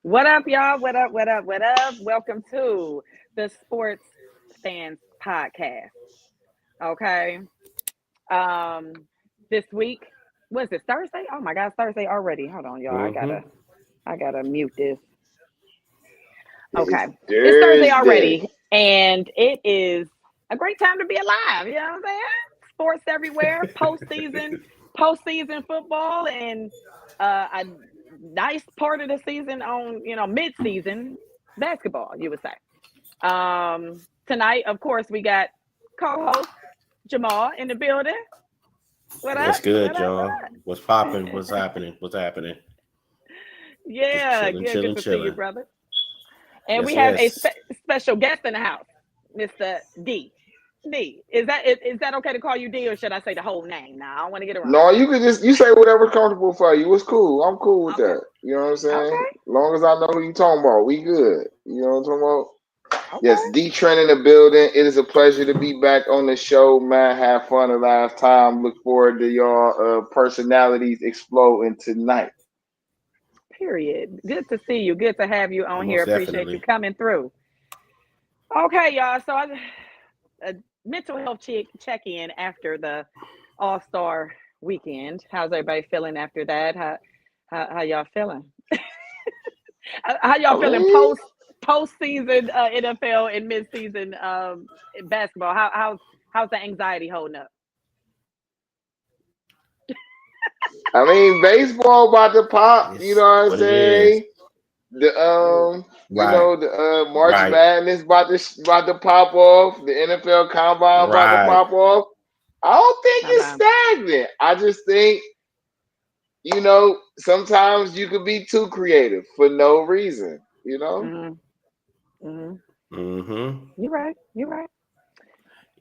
What up, y'all? What up? What up? What up? Welcome to the SportsFanz Podcast. Okay. Um, this week, was it Thursday? Oh my God, it's Thursday already. Hold on, y'all. Mm-hmm. I gotta mute this. It's Okay. It's Thursday Thursday. already, and it is a great time to be alive. You know what I'm saying? Sports everywhere, postseason football, and a nice part of the season on mid-season basketball. You would say. Tonight, of course, we got co-host Jamal in the building. What What's up? What good, up? What y'all? What's popping? What's happening? What's happening? Just Yeah, chilling, good chilling, to see you, chilling. brother. And we Yes, have a yes. special guest in the house, Mr. D. D. Is that okay to call you D, or should I say the whole name? Now, I don't want to get it wrong. No, you can just you say whatever's comfortable for you. It's cool. I'm cool with Okay. that. You know what I'm saying? Okay. As long as I know who you talking about, we good. You know what I'm talking about? Yes, Okay. D Trent in the building. It is a pleasure to be back on the show, man. Have fun the last time. Look forward to y'all personalities exploding tonight. Period. Good to see you. Good to have you on here. Most Appreciate you definitely. coming through. Okay, y'all. So a mental health check in after the All Star weekend. How's everybody feeling after that? How y'all feeling? How I y'all feeling mean, postseason NFL and mid season basketball? How's the anxiety holding up? baseball about to pop. You know It's what I'm what it is. saying? The Right. March Right. Madness about to pop off. The NFL Combine about to Right. pop off. I don't think How it's about stagnant. I just think sometimes you could be too creative for no reason. You know. mm-hmm, mm-hmm. Mm-hmm. You're right. You're right.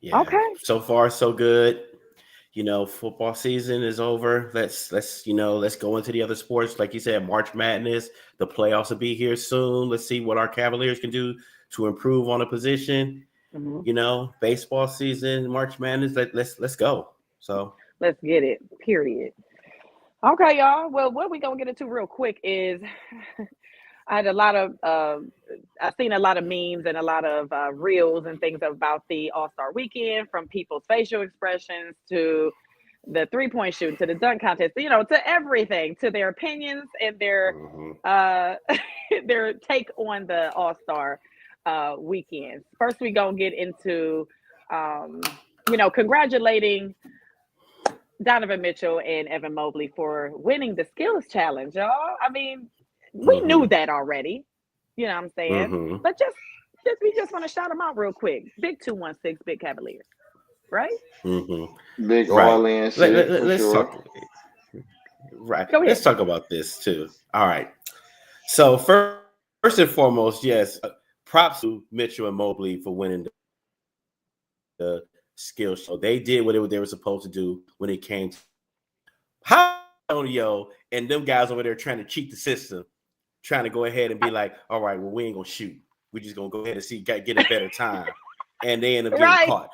Yeah. Okay. So far, so good. Football season is over. Let's go into the other sports. Like you said, March Madness. The playoffs will be here soon. Let's see what our Cavaliers can do to improve on a position. Mm-hmm. Baseball season, March Madness. Let's go. So Let's get it. Period. Okay, y'all. Well, what we gonna get into real quick is I had a lot of I've seen a lot of memes and a lot of reels and things about the All Star Weekend, from people's facial expressions to the 3-point shooting to the dunk contest, to everything, to their opinions and their mhm. uh, their take on the All Star weekend. First, we gonna get into congratulating Donovan Mitchell and Evan Mobley for winning the skills challenge, y'all. I mean, we knew Mhm. that already. You know what I'm saying? Mhm. But we just want to shout them out real quick. Big 216, big Cavaliers, right? Mhm. Big Right. all in Let, shit let, for let's sure. talk. Right. Go Let's ahead. talk about this too. All right. So first and foremost, yes, props to Mitchell and Mobley for winning the skill show. They did what they were supposed to do when it came to how Antonio and them guys over there trying to cheat the system, trying to go ahead and be like, all right, well, we ain't gonna shoot. We're just gonna go ahead and get a better time. And they end up getting Right. caught.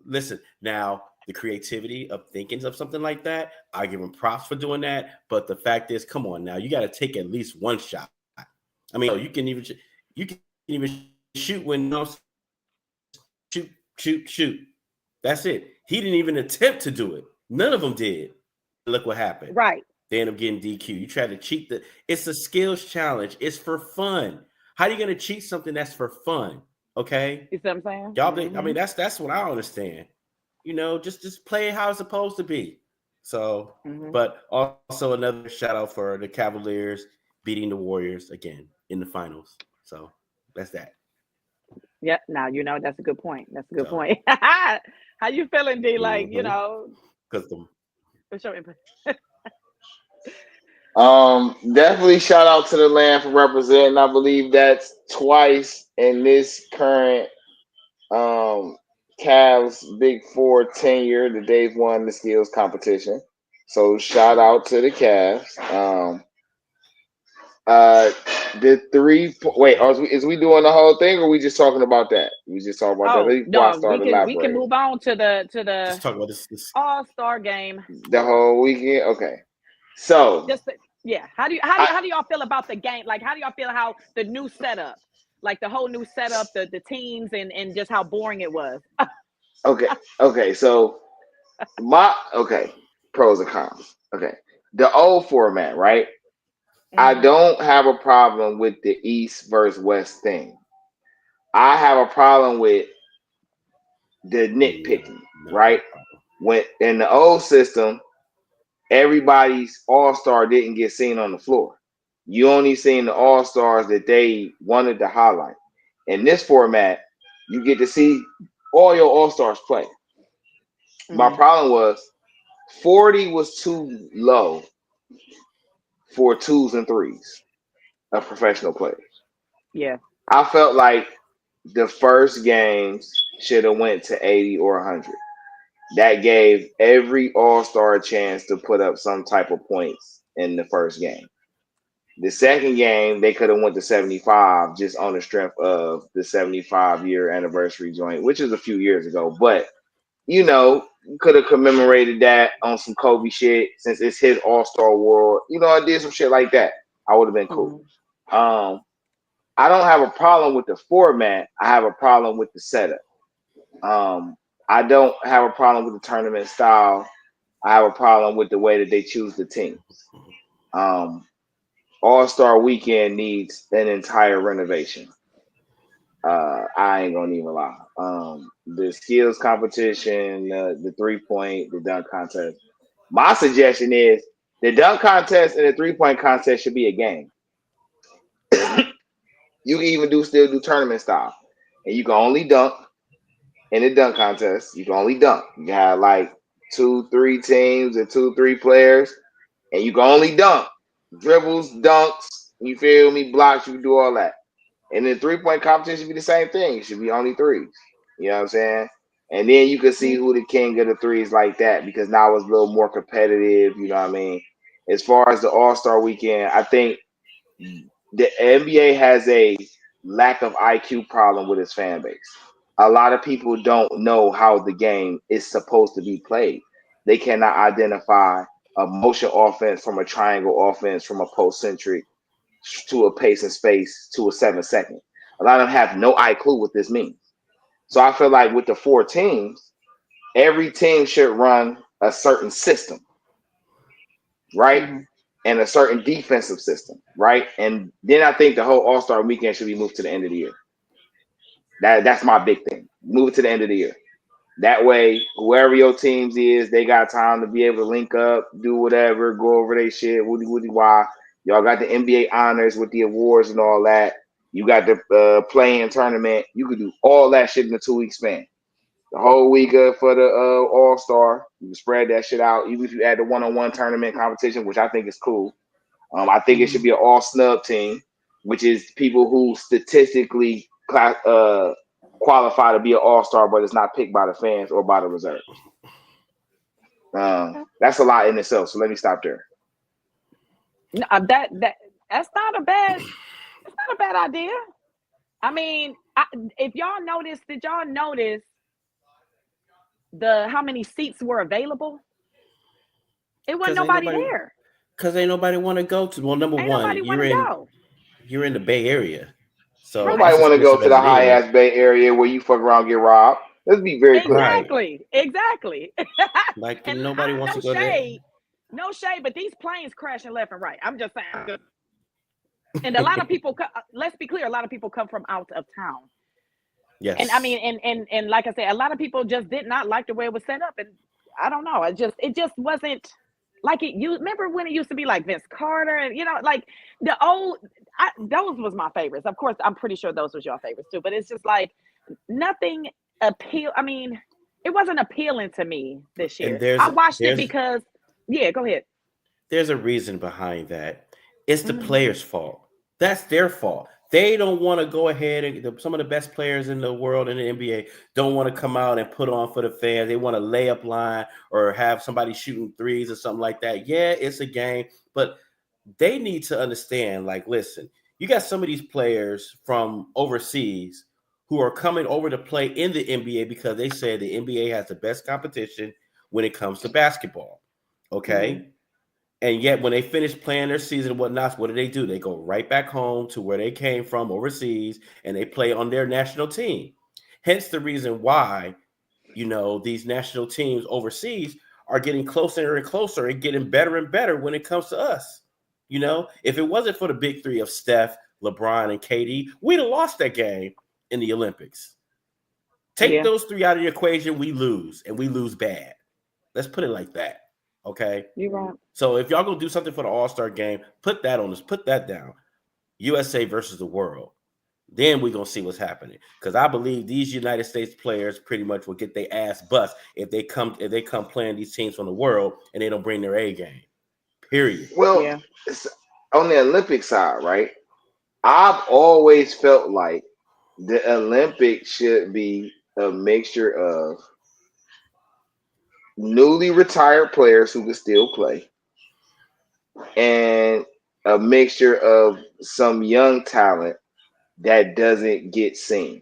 Listen. Now, the creativity of thinking of something like that, I give them props for doing that. But the fact is, come on now, you got to take at least one shot. You can even shoot when shoot. That's it. He didn't even attempt to do it. None of them did. Look what happened. Right. They end up getting DQ. You try to cheat it's a skills challenge. It's for fun. How are you going to cheat something that's for fun? Okay. You see what I'm saying? Y'all Mm-hmm. that's what I understand. Just play it how it's supposed to be. So, Mm-hmm. but also another shout out for the Cavaliers beating the Warriors again in the finals. So that's that. Yeah. Now that's a good point. That's a good So point. How you feeling, D? Like, because the what's your input? Definitely shout out to the land for representing. I believe that's twice in this current um Cavs Big Four tenure that they've won the skills competition. So shout out to the Cavs. Uh, the wait, is we doing the whole thing, or we just talking about that? We just talking about that Oh before I no, start we can elaborating. move on to the just talk about this. All Star game. The whole weekend, okay. So Just Yeah. How do y'all feel about the game? Like, how do y'all feel how the new setup, like the whole new setup, the teams, and just how boring it was? Okay. So pros and cons. Okay, the old format, right? I don't have a problem with the East versus West thing. I have a problem with the nitpicking, right? When in the old system, everybody's all-star didn't get seen on the floor. You only seen the all-stars that they wanted to highlight. In this format, you get to see all your all-stars play. My problem was 40 was too low for twos and threes of professional players. Yeah. I felt like the first games should have went to 80 or 100. That gave every all-star a chance to put up some type of points in the first game. The second game, they could have went to 75 just on the strength of the 75-year anniversary joint, which is a few years ago. But, could have commemorated that on some Kobe shit since it's his all-star world. I did some shit like that. I would have been cool. I don't have a problem with the format. I have a problem with the setup. I don't have a problem with the tournament style. I have a problem with the way that they choose the teams. All-Star Weekend needs an entire renovation. I ain't gonna even lie. The skills competition, the 3-point, the dunk contest. My suggestion is the dunk contest and the 3-point contest should be a game. You can even still do tournament style, and you can only dunk in the dunk contest. You can only dunk. You can have like 2-3 teams and 2-3 players, and you can only dunk. Dribbles, dunks, you feel me? Blocks, you can do all that. And then 3-point competition should be the same thing. It should be only threes. You know what I'm saying? And then you can see who the king of the threes like that, because now it's a little more competitive. You know what I mean? As far as the All-Star Weekend, I think the NBA has a lack of IQ problem with its fan base. A lot of people don't know how the game is supposed to be played. They cannot identify a motion offense from a triangle offense, from a post-centric to a pace and space to a 7-second. A lot of them have no clue what this means. So I feel like with the 4 teams, every team should run a certain system, right? And a certain defensive system, right? And then I think the whole All-Star Weekend should be moved to the end of the year. That's my big thing. Move it to the end of the year. That way, whoever your teams is, they got time to be able to link up, do whatever, go over their shit, woody why. Y'all got the NBA honors with the awards and all that. You got the play-in tournament. You could do all that shit in a 2-week span. The whole week for the All-Star, you can spread that shit out. Even if you add the one-on-one tournament competition, which I think is cool. I think it should be an all-snub team, which is people who statistically qualify to be an all-star, but it's not picked by the fans or by the reserves. That's a lot in itself. So let me stop there. No, that's not a bad idea. I mean, if y'all noticed, did y'all notice how many seats were available? It wasn't nobody there. Because ain't nobody want to go to. Well, number one, you're in the Bay Area. So nobody want to go to the high ass Bay Area where you fuck around and get robbed. Let's be very clear. Exactly. Like, and nobody wants to go there. No shade, but these planes crashing left and right. I'm just saying. And a lot of people, let's be clear, a lot of people come from out of town. Yes. And I mean, and like I said, a lot of people just did not like the way it was set up. And I don't know, it just wasn't like it. You remember when it used to be like Vince Carter and, like the old, those was my favorites. Of course, I'm pretty sure those was your favorites too, but it's just like nothing I mean, it wasn't appealing to me this year. I watched it because, go ahead. There's a reason behind that. It's the players' fault. That's their fault. They don't want to go ahead and some of the best players in the world in the NBA don't want to come out and put on for the fans. They want to lay up line or have somebody shooting threes or something like that. Yeah, it's a game, but they need to understand, like, listen, you got some of these players from overseas who are coming over to play in the NBA because they said the NBA has the best competition when it comes to basketball. Okay. And yet, when they finish playing their season and whatnot, what do? They go right back home to where they came from overseas, and they play on their national team. Hence the reason why, these national teams overseas are getting closer and closer and getting better and better when it comes to us. If it wasn't for the big three of Steph, LeBron, and KD, we'd have lost that game in the Olympics. Take those three out of the equation, we lose, and we lose bad. Let's put it like that. Okay. You're right. So if y'all gonna do something for the All-Star game, put that on us. Put that down. USA versus the world. Then we're gonna see what's happening. Because I believe these United States players pretty much will get their ass bust if they come playing these teams from the world and they don't bring their A game. Period. Well, on the Olympic side, right? I've always felt like the Olympics should be a mixture of newly retired players who can still play and a mixture of some young talent that doesn't get seen,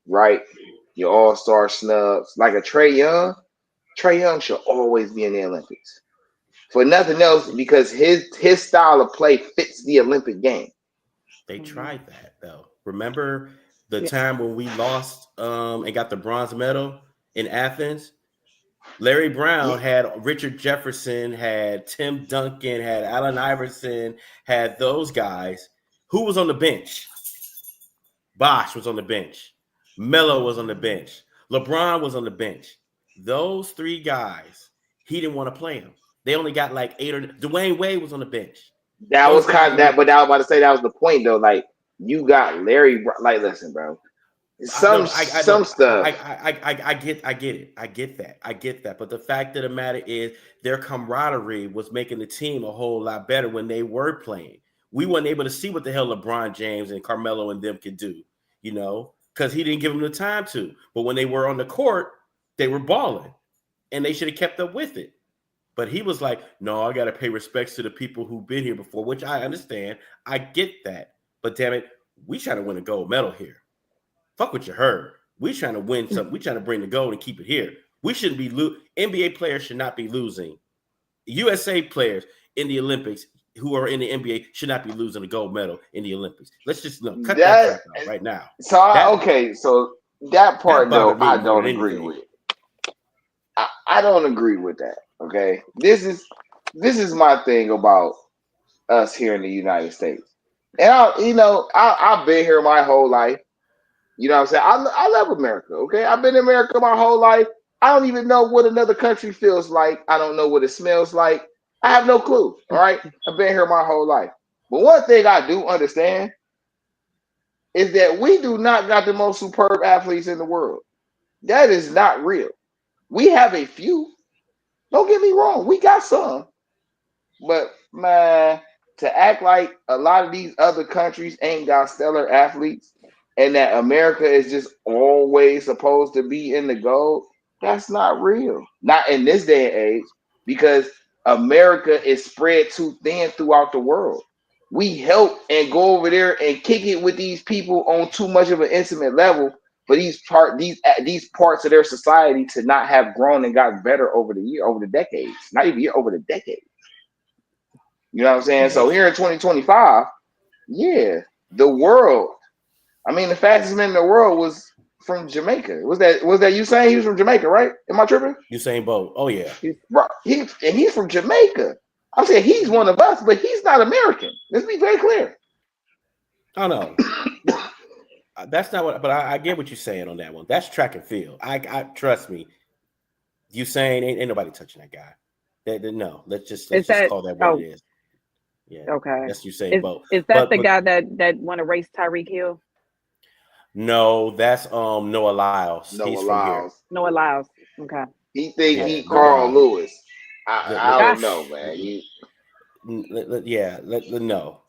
right? Your all-star snubs, like a Trae Young. Trae Young should always be in the Olympics. For nothing else, because his style of play fits the Olympic game. They tried that, though. Remember the time when we lost and got the bronze medal in Athens? Larry Brown had Richard Jefferson, had Tim Duncan, had Allen Iverson, had those guys. Who was on the bench? Bosh was on the bench. Melo was on the bench. LeBron was on the bench. Those three guys, he didn't want to play them. They only got like 8 or Dwayne Wade was on the bench. That was kind of that, but I was about to say that was the point though. Like you got Larry, like listen, bro. Some stuff. I get it. I get that. But the fact of the matter is their camaraderie was making the team a whole lot better when they were playing. We weren't able to see what the hell LeBron James and Carmelo and them could do, because he didn't give them the time to. But when they were on the court, they were balling, and they should have kept up with it. But he was like, no, I got to pay respects to the people who've been here before, which I understand. I get that. But damn it, we trying to win a gold medal here. Fuck what you heard. We trying to win something. We trying to bring the gold and keep it here. We shouldn't be NBA players should not be losing. USA players in the Olympics who are in the NBA should not be losing a gold medal in the Olympics. Let's just cut that out right now. So so that part though, I don't agree with. I don't agree with that. Okay, this is my thing about us here in the United States, and I've been here my whole life. You know what I'm saying? I love America, okay? I've been in America my whole life. I don't even know what another country feels like. I don't know what it smells like. I have no clue, all right? I've been here my whole life. But one thing I do understand is that we do not got the most superb athletes in the world. That is not real. We have a few. Don't get me wrong. We got some. But, man, to act like a lot of these other countries ain't got stellar athletes, and that America is just always supposed to be in the gold, that's not real. Not in this day and age, because America is spread too thin throughout the world. We help and go over there and kick it with these people on too much of an intimate level for these parts of their society to not have grown and gotten better over the decades. Not even over the decades. You know what I'm saying? So here in 2025, the world. I mean, the fastest man in the world was from Jamaica. Was that you saying he was from Jamaica, right? Am I tripping? Usain Bolt. Oh yeah. Right. He's from Jamaica. I'm saying he's one of us, but he's not American. Let's be very clear. Oh no. That's not what, but I get what you're saying on that one. That's track and field. I trust me. Usain ain't nobody touching that guy. No, let's just call that what it is. Yeah. Okay. That's Usain Bolt. Is that the guy that want to race Tyreek Hill? No, that's Noah Lyles. Noah Lyles. Okay. He think he Carl Lewis. I don't know, man. No.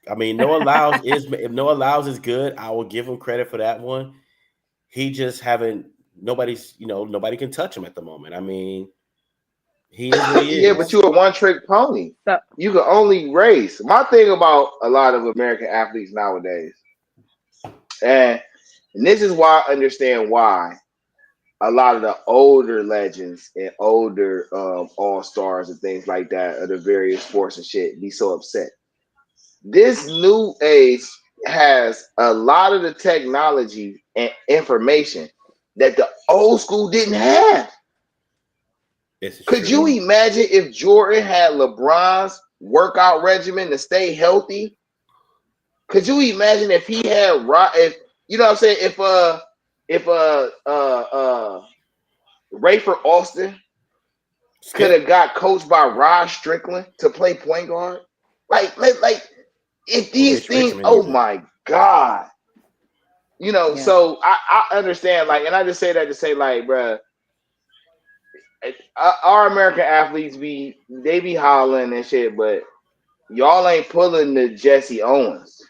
I mean, Noah Lyles if Noah Lyles is good, I will give him credit for that one. He just nobody can touch him at the moment. I mean, he is what he is. Yeah, but you're a one-trick pony. You can only race. My thing about a lot of American athletes nowadays, and this is why I understand why a lot of the older legends and older all-stars and things like that of the various sports and shit be so upset. This new age has a lot of the technology and information that the old school didn't have. Could you imagine if Jordan had LeBron's workout regimen to stay healthy? Could you imagine if he had, if you know what I'm saying, if Rayford Austin could have got coached by Rod Strickland to play point guard? Like if these things, oh my God. You know, so I understand, like, and I just say that to say, like, bruh, our American athletes be hollering and shit, but y'all ain't pulling the Jesse Owens.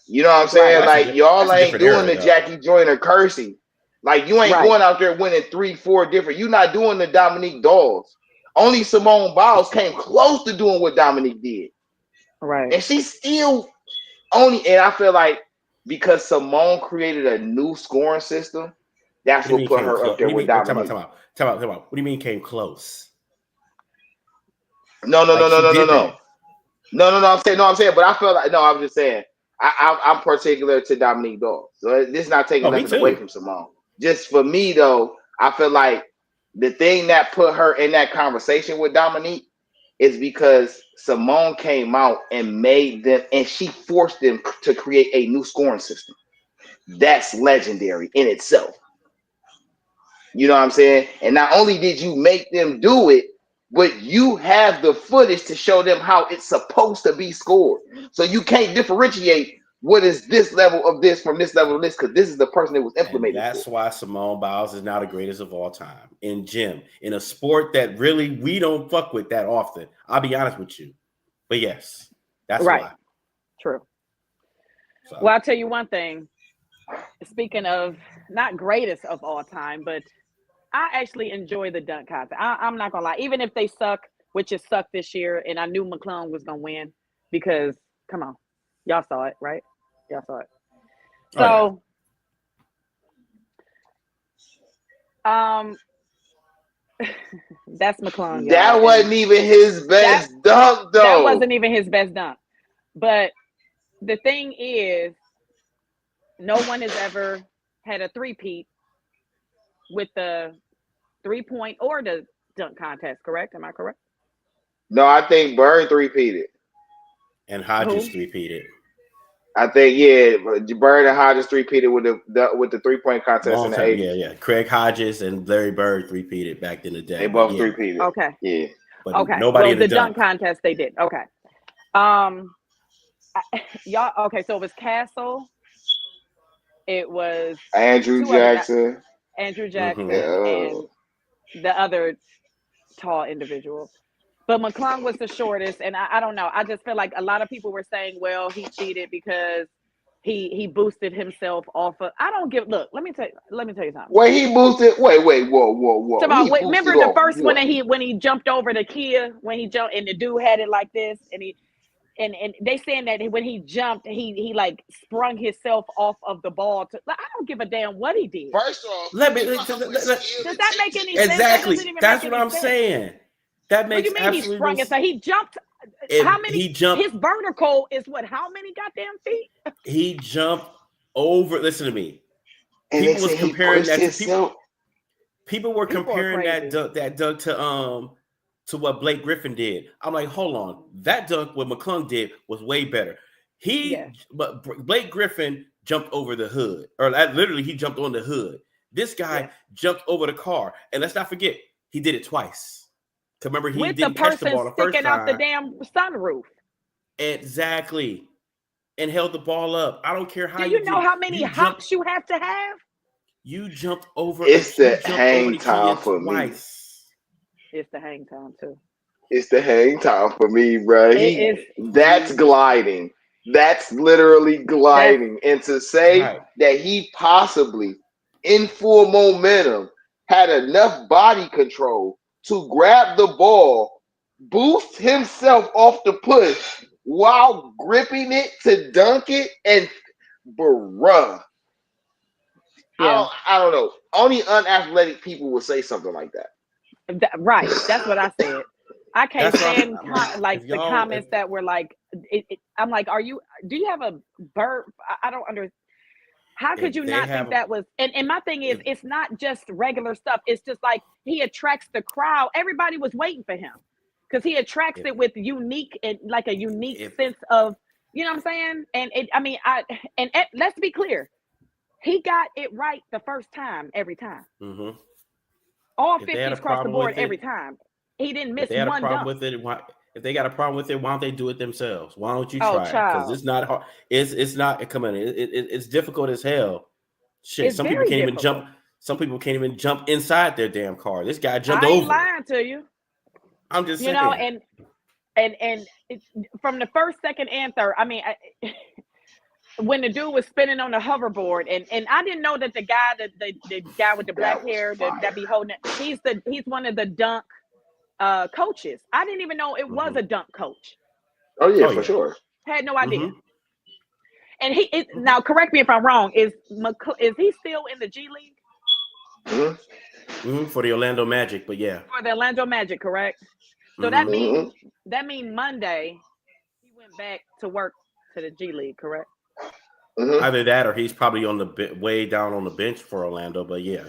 You know what I'm saying? Like, y'all ain't doing the Jackie Joyner Kersey. Like, you ain't going out there winning 3-4 different. You're not doing the Dominique Dawes. Only Simone Biles came close to doing what Dominique did. Right. And she still only, and I feel like because Simone created a new scoring system, that's what put her up there with Dominique. Time out. What do you mean came close? No. I'm saying, but I feel like, no, I'm just saying, I'm particular to Dominique Dawes. So this is not taking nothing away from Simone. Just for me, though, I feel like the thing that put her in that conversation with Dominique is because Simone came out and made them, and she forced them to create a new scoring system. That's legendary in itself. You know what I'm saying? And not only did you make them do it, but you have the footage to show them how it's supposed to be scored. So you can't differentiate what is this level of this from this level of this, because this is the person that was implemented. And that's why Simone Biles is now the greatest of all time in gym, in a sport that really we don't fuck with that often. I'll be honest with you. But yes, that's why. True. So. Well, I'll tell you one thing. Speaking of not greatest of all time, but I actually enjoy the dunk contest. I'm not gonna lie, even if they suck, which it sucked this year, and I knew McClung was gonna win because, come on, y'all saw it, right? Y'all saw it. So, that's McClung. Y'all. That wasn't even his best dunk, though. That wasn't even his best dunk. But the thing is, no one has ever had a three-peat with the 3-point or the dunk contest, correct? Am I correct? No, I think Bird three-peated. And Hodges three-peated. I think, Bird and Hodges three-peated with the 3-point contest in the 80s. Yeah. Craig Hodges and Larry Bird three-peated back in the day. They both three-peated. Okay. Yeah. But nobody in the dunk contest they did. Okay. Y'all, okay, so it was Castle. It was Andrew Jackson, and the other tall individual. But McClung was the shortest, and I don't know. I just feel like a lot of people were saying, well, he cheated because he boosted himself off of. I don't give. Look, let me tell you something. Wait, he boosted. Wait, whoa. Remember the first when he jumped over the Kia, when he jumped and the dude had it like this, and he. And they saying that when he jumped, he like sprung himself off of the ball. I don't give a damn what he did. First off, does that make any sense? Exactly. That's what I'm saying. That makes absolutely he sprung it? So he jumped. How many? He jumped. His vertical is what? How many goddamn feet? He jumped over. Listen to me. People was comparing that to people were comparing that dunk to what Blake Griffin did. I'm like, hold on. That dunk what McClung did was way better. But Blake Griffin jumped over the hood, or literally he jumped on the hood. This guy jumped over the car, and let's not forget he did it twice. Remember, he didn't catch the ball the first time. Sticking out the damn sunroof. Exactly, and held the ball up. I don't care how. Do you know how many hops you have to have? You jumped over. It's the hang time for me. It's the hang time too. It's the hang time for me, bro. That's gliding. That's literally gliding. And to say that he possibly, in full momentum, had enough body control to grab the ball, boost himself off the push while gripping it to dunk it, and bruh. I don't know. Only unathletic people would say something like that. Right. That's what I said. I can't That's what stand if the y'all comments that were like, I'm like, do you have a bird? I don't understand. How could if you they not think have that was? And my thing is, if it's not just regular stuff. It's just like he attracts the crowd. Everybody was waiting for him because he attracts if it with unique and like a unique if sense of, you know what I'm saying? And let's be clear, he got it right the first time every time. mm-hmm. All If they had a 50s across the problem board with every it, time. He didn't if miss they had a one problem dunk. with it, if they got a problem with it, why don't they do it themselves? Why don't you Oh, try it? Because child. it's not hard. It's not. Come on, it's difficult as hell. Shit, It's very difficult. Some people can't even jump inside their damn car. This guy jumped I ain't over. lying to you. I'm just You know, saying. and it's, from the first, second, and third. I mean, when the dude was spinning on the hoverboard, and I didn't know that the guy with the black That was hair fire. that be holding it, he's one of the dunk coaches. I didn't even know it was a dunk coach. Oh yeah, for sure. Had no idea. Mm-hmm. And now correct me if I'm wrong. Is he still in the G League? Mm-hmm. Mm-hmm. For the Orlando Magic, but yeah. For the Orlando Magic, correct? So Mm-hmm. that means Monday he went back to work to the G League, correct? Mm-hmm. Either that or he's probably on the way down on the bench for Orlando, but yeah.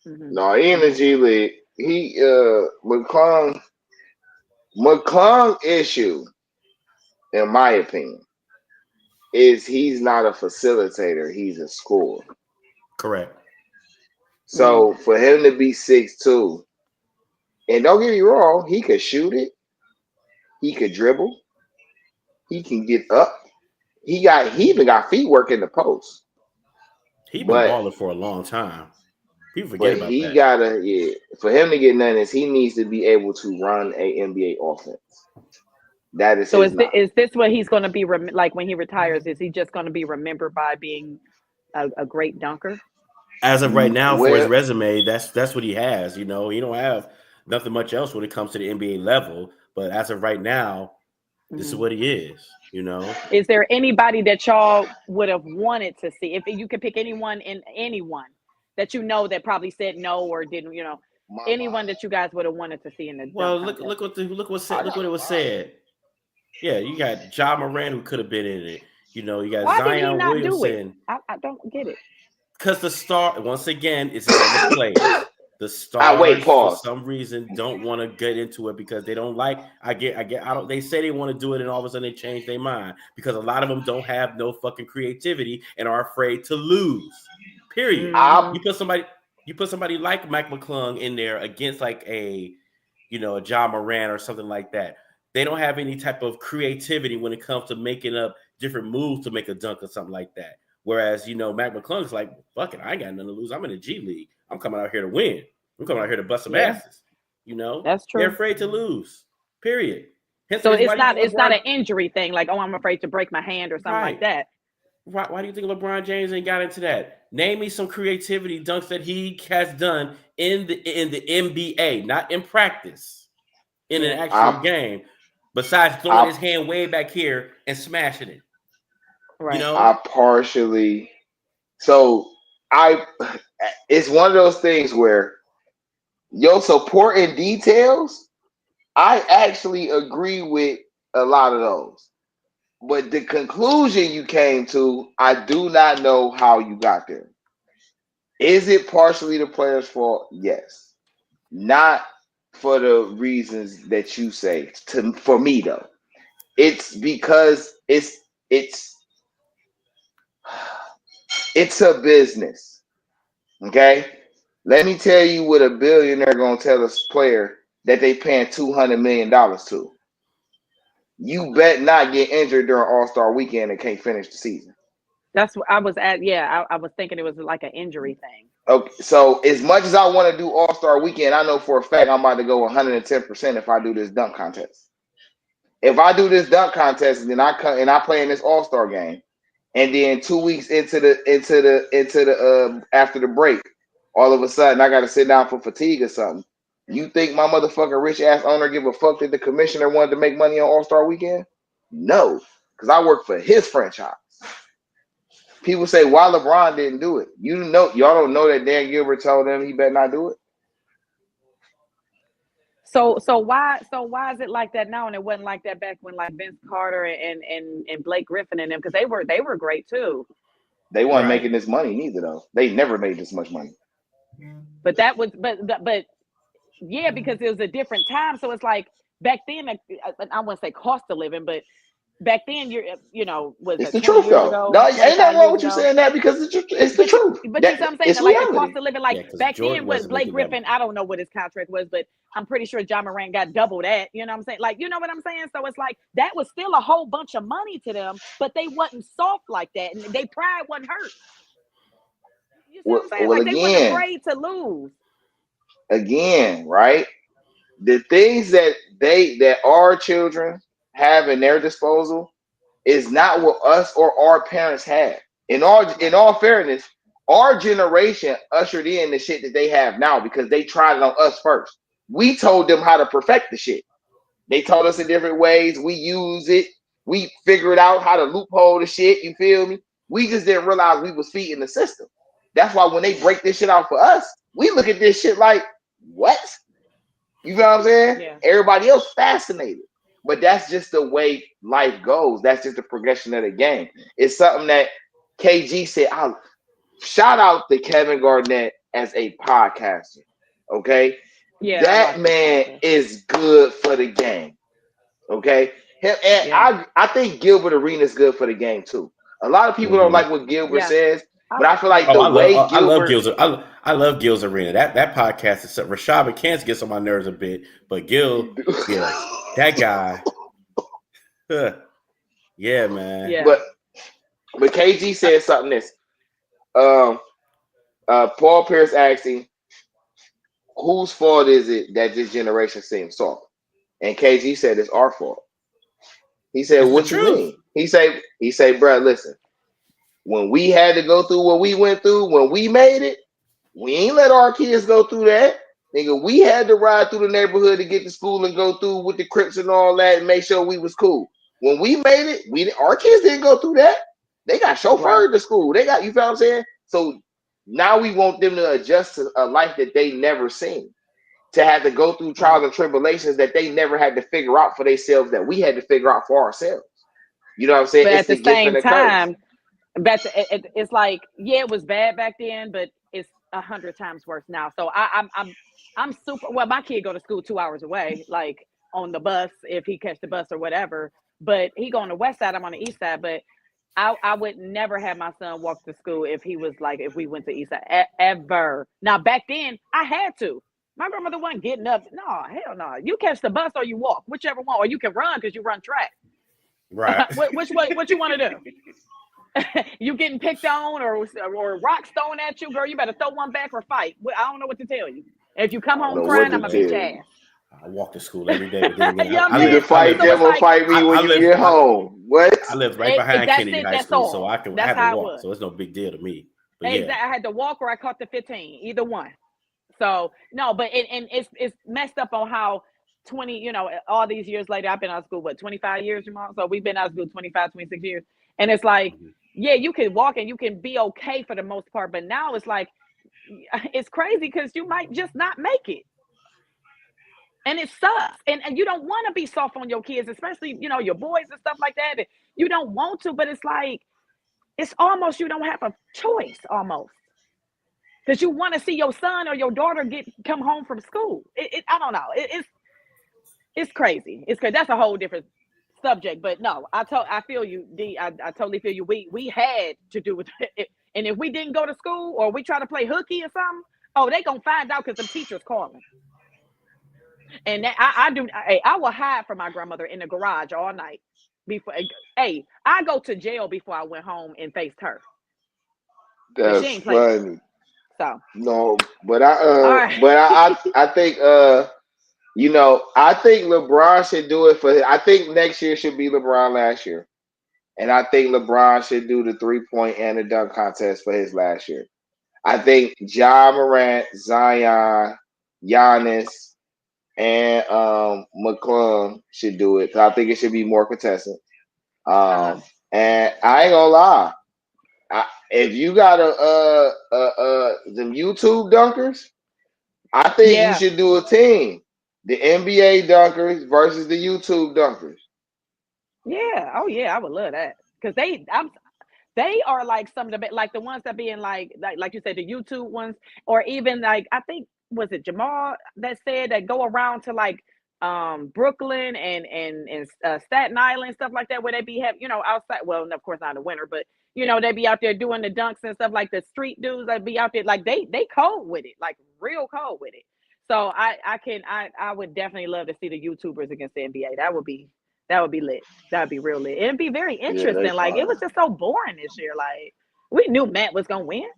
Mm-hmm. No, he in the G League. He McClung issue, in my opinion, is he's not a facilitator, he's a scorer. Correct. So for him to be 6'2", and don't get me wrong, he could shoot it, he could dribble, he can get up. He even got feet work in the post. He's been But balling for a long time. People forget about he that. gotta for him to get none is he needs to be able to run a NBA offense. That is So his is this what he's going to be like when he retires? Is he just going to be remembered by being a great dunker? As of right now, for his Well, resume, that's what he has. You know, he don't have nothing much else when it comes to the NBA level. But as of right now, this is what he is. You know, is there anybody that y'all would have wanted to see? If you could pick anyone that you know that probably said no or didn't, you know, anyone that you guys would have wanted to see in the well, dunk contest. look what it was said. Yeah, you got Ja Morant who could have been in it. You know, you got Why did he Zion not do it? Williamson. I don't get it. Because the star, once again, it's on the players. The stars, wait, pause. for some reason, don't want to get into it because they don't like. I don't. They say they want to do it, and all of a sudden they change their mind because a lot of them don't have no fucking creativity and are afraid to lose. Period. You put somebody like Mike McClung in there against like a Ja Morant or something like that. They don't have any type of creativity when it comes to making up different moves to make a dunk or something like that. Whereas, Mac McClung's like, fuck it, I ain't got nothing to lose. I'm in the G League. I'm coming out here to win. I'm coming out here to bust some asses. That's true. They're afraid to lose. Period. So it's not an injury thing, like, oh, I'm afraid to break my hand or something like that. Why do you think LeBron James ain't got into that? Name me some creativity dunks that he has done in the NBA, not in practice, in an actual game, besides throwing his hand way back here and smashing it. Right. It's one of those things where your support and details, I actually agree with a lot of those. But the conclusion you came to, I do not know how you got there. Is it partially the player's fault? Yes. Not for the reasons that you say. For me, though, it's because it's a business. Okay? Let me tell you what a billionaire gonna tell a player that they paying $200 million to. You bet not get injured during All-Star weekend and can't finish the season. That's what I was at. Yeah, I was thinking it was like an injury thing. Okay, so as much as I want to do All-Star weekend, I know for a fact I'm about to go 110% if I do this dunk contest. If I do this dunk contest and then I come and I play in this All-Star game, and then 2 weeks into the after the break, all of a sudden I got to sit down for fatigue or something. You think my motherfucking rich ass owner give a fuck that the commissioner wanted to make money on All-Star weekend? No, because I work for his franchise. people say why LeBron didn't do it. Y'all don't know that Dan Gilbert told him he better not do it. So why is it like that now and it wasn't like that back when like Vince Carter and Blake Griffin and them, because they were great too. They weren't making this money neither though. They never made this much money. But that was but yeah, because it was a different time. So it's like back then, I wouldn't say cost of living, but back then was it's it the 20 truth years though. ago? No, ain't nothing wrong with you saying that because it's the truth. But you know what I'm saying? It's Like reality. the cost of living, like back Jordan then with wasn't Blake making that Griffin, much. I don't know what his contract was, but I'm pretty sure John Morant got double that. You know what I'm saying? Like, you know what I'm saying? So it's like that was still a whole bunch of money to them, but they wasn't soft like that, and their pride wasn't hurt. You see what I'm saying? Like they weren't afraid to lose. Again, right? The things that our children have in their disposal is not what us or our parents had. In all fairness, our generation ushered in the shit that they have now because they tried it on us first. We told them how to perfect the shit. They taught us in different ways. We use it. We figured out how to loophole the shit. You feel me? We just didn't realize we was feeding the system. That's why when they break this shit out for us, we look at this shit like, what? You know what I'm saying? Yeah. Everybody else fascinated. But that's just the way life goes. That's just the progression of the game. It's something that KG said. I'll shout out to Kevin Garnett as a podcaster. Okay? Yeah. That man is good for the game. Okay? I think Gilbert Arenas is good for the game too. A lot of people don't like what Gilbert says, but I feel like I love Gil's Arena. That podcast is Rashad McCants gets on my nerves a bit, but Gil, that guy, yeah, man. Yeah. But KG said something this. Paul Pierce asked him, whose fault is it that this generation seems soft? And KG said it's our fault. He said, what you mean? He say, bro, listen. When we had to go through what we went through, when we made it, we ain't let our kids go through that. Nigga, we had to ride through the neighborhood to get to school and go through with the Crips and all that and make sure we was cool. When we made it, our kids didn't go through that. They got chauffeured to school. They got, you feel what I'm saying? So now we want them to adjust to a life that they never seen. To have to go through trials and tribulations that they never had to figure out for themselves, that we had to figure out for ourselves. You know what I'm saying? But it's at the same time, it's like, yeah, it was bad back then, but it's 100 times worse now. So I'm super. Well, my kid go to school 2 hours away, like on the bus if he catch the bus or whatever. But he go on the west side. I'm on the east side. But I would never have my son walk to school if he was like if we went to east side ever. Now back then I had to. My grandmother wasn't getting up. No, hell no. You catch the bus or you walk, whichever one, or you can run because you run track. Right. Which way? What you want to do? You getting picked on or rocks thrown at you, girl? You better throw one back or fight. I don't know what to tell you. If you come home crying, I'm gonna beat your ass. I walk to school every day. But then you can fight them or fight me when you get home. What? I live right behind Kennedy High School, so I have to walk. So it's no big deal to me. But I had to walk or I caught the 15, either one. So no, but it's messed up on how 20, all these years later, I've been out of school, 25 years, Jamal? So we've been out of school 25, 26 years. And it's like, yeah, you can walk and you can be okay for the most part. But now it's like, it's crazy because you might just not make it. And it sucks. And you don't want to be soft on your kids, especially, your boys and stuff like that. You don't want to, but it's like, it's almost, you don't have a choice almost. Because you want to see your son or your daughter come home from school. I don't know. It's crazy. It's crazy. That's a whole different subject. But no, I feel you, D. I totally feel you. We had to do with it. And if we didn't go to school or we try to play hooky or something, they gonna find out because the teacher's calling. And I will hide from my grandmother in the garage all night. I go to jail before I went home and faced her. That's funny. So no, but I think I think LeBron should do it I think next year should be LeBron last year. And I think LeBron should do the 3-point and the dunk contest for his last year. I think Ja Morant, Zion, Giannis, and McClung should do it. I think it should be more contested. And I ain't gonna lie. if you got them YouTube dunkers, I think you Yeah, should do a team. The NBA dunkers versus the YouTube dunkers. yeah. Oh yeah, I would love that because they are like some of the like the ones that be in like you said the YouTube ones, or even like I think was it Jamal that said that go around to like Brooklyn and Staten Island stuff like that where they be outside. Well, of course not in the winter, but they be out there doing the dunks and stuff like the street dudes that be out there like they cold with it, like real cold with it. So I would definitely love to see the YouTubers against the NBA. That would be lit. That would be real lit. It'd be very Yeah, they interesting. Like it was fine. just so boring this year. Like we knew Matt was gonna win.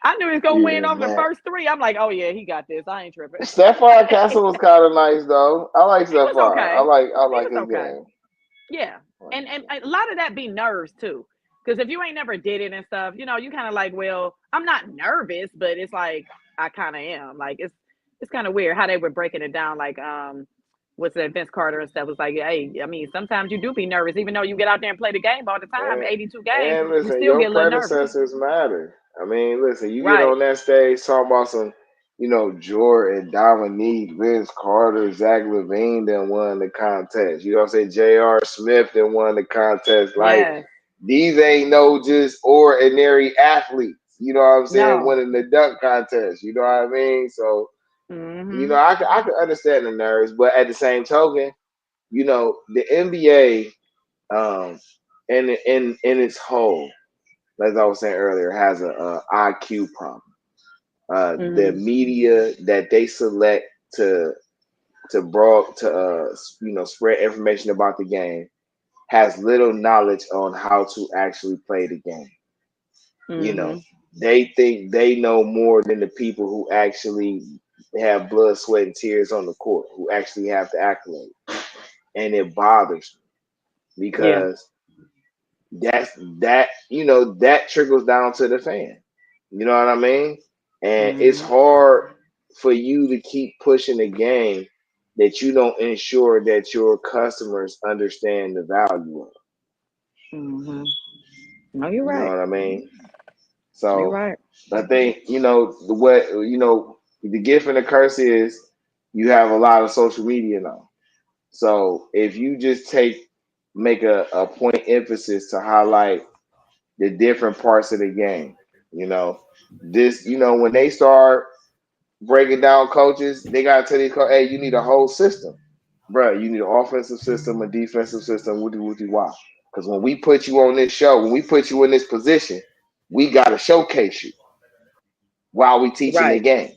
I knew he was gonna win Yeah, over the man. first three. I'm like, oh yeah, he got this. I ain't tripping. Stephon Castle was kind of nice though. I like He was Stephon. okay. I He like was his okay. game. Yeah, I like and his and game. a lot of that be nerves too. Because if you ain't never did it and stuff, you kind of like, well, I'm not nervous, but it's like I kind of am. Like it's kind of weird how they were breaking it down. Like what's that Vince Carter and stuff was like, hey, I mean, sometimes you do be nervous, even though you get out there and play the game all the time, And 82 games, and you listen, still your get a little nervous. predecessors matter. I mean, listen, you get Right. on that stage talking about some, Jordan, Dominique, Vince Carter, Zach Levine that won the contest. You know what I'm saying? J.R. Smith that won the contest. Like Yes. these ain't no just ordinary athletes. You know what I'm saying? No. Winning the dunk contest. You know what I mean? So, Mm-hmm. I could understand the nerves, but at the same token, the NBA, in its whole, as I was saying earlier, has a IQ problem. The Mm-hmm. media that they select to spread information about the game has little knowledge on how to actually play the game. You know, Mm-hmm. they think they know more than the people who actually have blood, sweat, and tears on the court, who actually have the accolade, and it bothers me Yeah. because that trickles down to the fan. You know what I mean? And it's Mm-hmm. hard for you to keep pushing the game that you don't ensure that your customers understand the value of. Mm-hmm. No, you're You know right. what I mean? You're So right. I think the gift and the curse is you have a lot of social media now. So if you just make a point emphasis to highlight the different parts of the game. You know, when they start breaking down coaches, they gotta tell these coaches, hey, you need a whole system, bro. You need an offensive system, a defensive system, woody why. Because when we put you on this show, when we put you in this position, we gotta showcase you while we teaching the Right. game.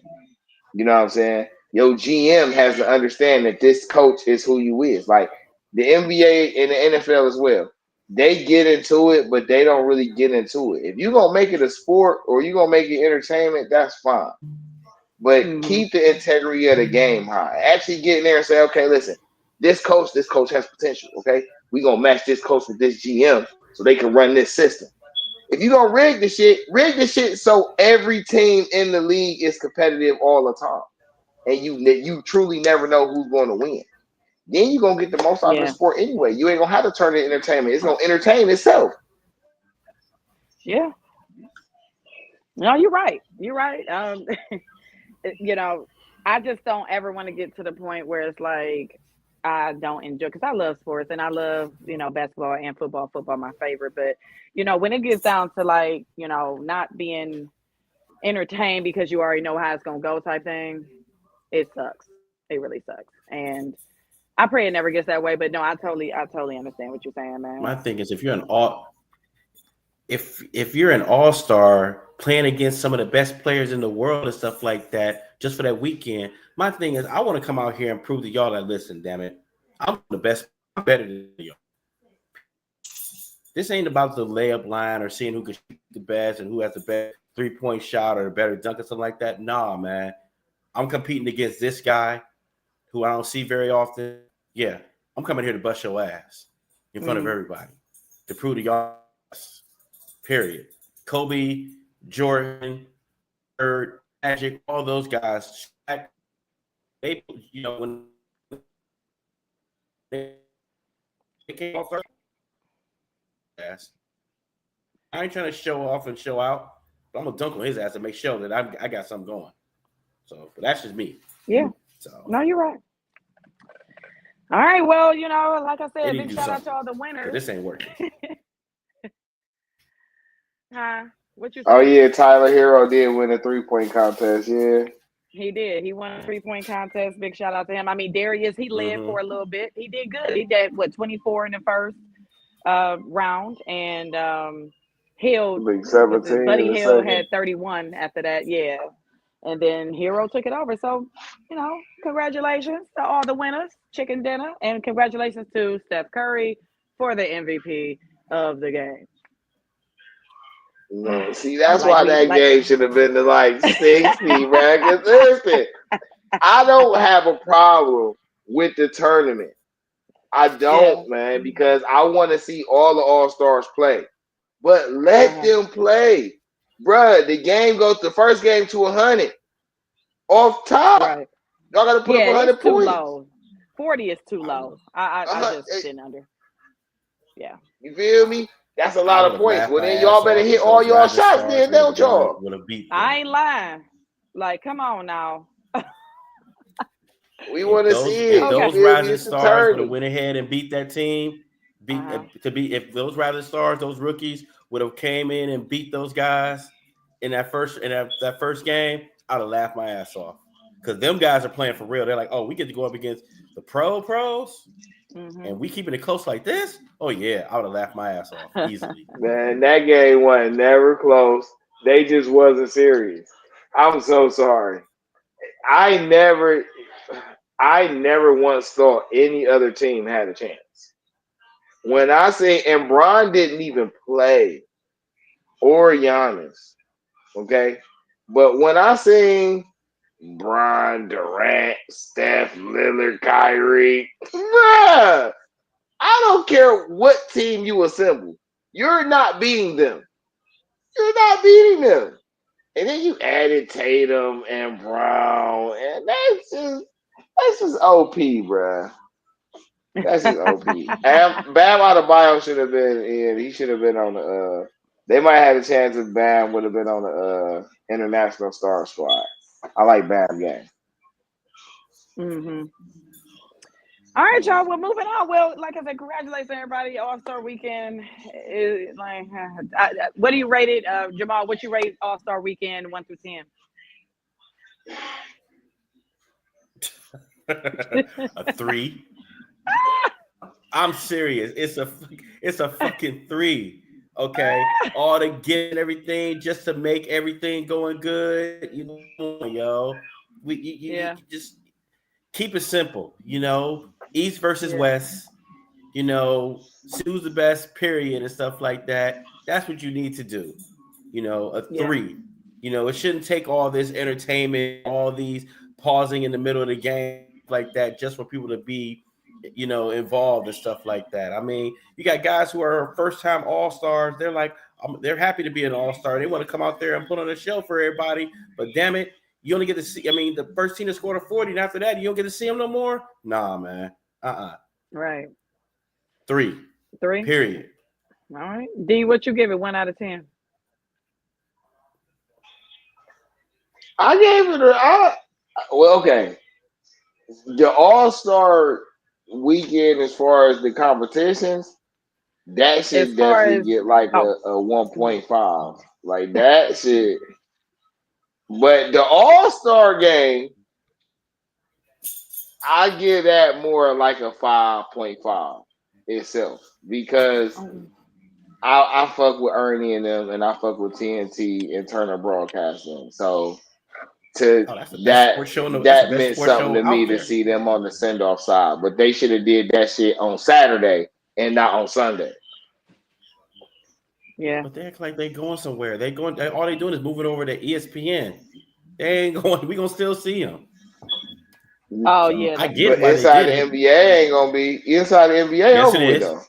You know what I'm saying? Your GM has to understand that this coach is who you is. Like the NBA and the NFL as well. They get into it, but they don't really get into it. If you're gonna make it a sport or you're gonna make it entertainment, that's fine. But Mm-hmm. keep the integrity of the game high. Actually get in there and say, okay, listen, this coach has potential. Okay, we're gonna match this coach with this GM so they can run this system. If you gonna rig the shit so every team in the league is competitive all the time, and you truly never know who's going to win. Then you're gonna get the most out of the Yeah. sport anyway. You ain't gonna have to turn it into entertainment. It's gonna entertain itself. Yeah. No, you're right. You're right. You know, I just don't ever want to get to the point where it's like I don't enjoy because I love sports and I love, basketball and football. Football my favorite. But, when it gets down to like, not being entertained because you already know how it's gonna go type thing, it sucks. It really sucks. And I pray it never gets that way. But no, I totally understand what you're saying, man. My thing is, if you're an all-star playing against some of the best players in the world and stuff like that, just for that weekend, my thing is I want to come out here and prove to y'all that listen, damn it, I'm the best, I'm better than you. This ain't about the layup line or seeing who can shoot the best and who has the best 3-point shot or a better dunk or something like that. Nah, man. I'm competing against this guy who I don't see very often. Yeah, I'm coming here to bust your ass in front of Mm, everybody to prove to y'all. Period. Kobe, Jordan, Bird, Magic, all those guys. They, when they came off first, ain't trying to show off and show out. But I'm gonna dunk on his ass to make sure that I got something going. So, but that's just me. Yeah. So No, you're right. All right. Well, like I they said, need to big do shout out something. to all the 'Cause winners. this ain't working. Huh? What you Oh say? yeah, Tyler Hero did win a 3-point contest. Yeah. He did. He won a 3-point contest. Big shout out to him. I mean, Darius, he led for a little bit. He did good. He did 24 in the first round, and Hill, Big what's his 17 in buddy the Hill second. had 31 after that. Yeah, and then Hero took it over. So, congratulations to all the winners, chicken dinner, and congratulations to Steph Curry for the MVP of the game. No, see, that's Like why we that like. game should have been to like 60, man. Because listen, I don't have a problem with the tournament. I don't, man, because I want to see all the All-Stars play. But let them play. Bruh, the first game to 100. Off top. Right. Y'all got to put up 100 it's too points. low. 40 is too low. I just didn't under. Yeah. You feel me? That's a lot of points. Well, then my y'all ass better off hit if all those y'all Rising shots Stars then, don't y'all? would have beat them. I ain't lying. Like, come on now. We want to see it. If those You feel me? Rising It's a Stars would have tourney. went ahead and beat that team, if those Rising Stars, those rookies would have came in and beat those guys in that first game, I'd have laughed my ass off. Because them guys are playing for real. They're like, oh, we get to go up against the pros, and we keeping it close like this. Oh yeah, I would have laughed my ass off easily. Man, that game wasn't never close. They just wasn't serious. I'm so sorry. I never once thought any other team had a chance. When I say, and Bron didn't even play, or Giannis, okay? But when I sing Bron, Durant, Steph, Lillard, Kyrie, bruh, I don't care what team you assemble. You're not beating them. You're not beating them. And then you added Tatum and Brown, and that's just OP, bruh. That's just OP. Bam Adebayo should have been in. He should have been on the. They might have had a chance if Bam would have been on the international star squad. I like Bam game. All right, y'all. We're moving on. Well, like I said, congratulations everybody. All-Star Weekend is like. What do you rate it, Jamal? What you rate All-Star Weekend 1 through 10? A 3. I'm serious. It's a fucking 3. Okay, all to get everything just to make everything going good. Yo, you just keep it simple. East versus West. Who's the best, period, and stuff like that. That's what you need to do. A 3. It shouldn't take all this entertainment, all these pausing in the middle of the game like that, just for people to be, involved and stuff like that. I mean, you got guys who are first-time All-Stars. They're like, they're happy to be an All-Star. They want to come out there and put on a show for everybody. But damn it, you only get to see. I mean, the first team to score a 40, and after that, you don't get to see them no more. Nah, man. Right. 3. Period. All right. D, what you give it 1 out of 10? I gave it well, okay. The All-Star Weekend, as far as the competitions, that should definitely get like a 1.5. Like that shit. But the All-Star game, I give that more like a 5.5 itself, because I fuck with Ernie and them, and I fuck with TNT and Turner Broadcasting. So that meant something to me to see them on the send-off side. But they should have did that shit on Saturday and not on Sunday. Yeah. But they act like they going somewhere. All they doing is moving over to ESPN. They ain't going. We gonna still see them. Oh yeah. I get but inside the NBA ain't gonna be inside the NBA. Yes, it is. Though.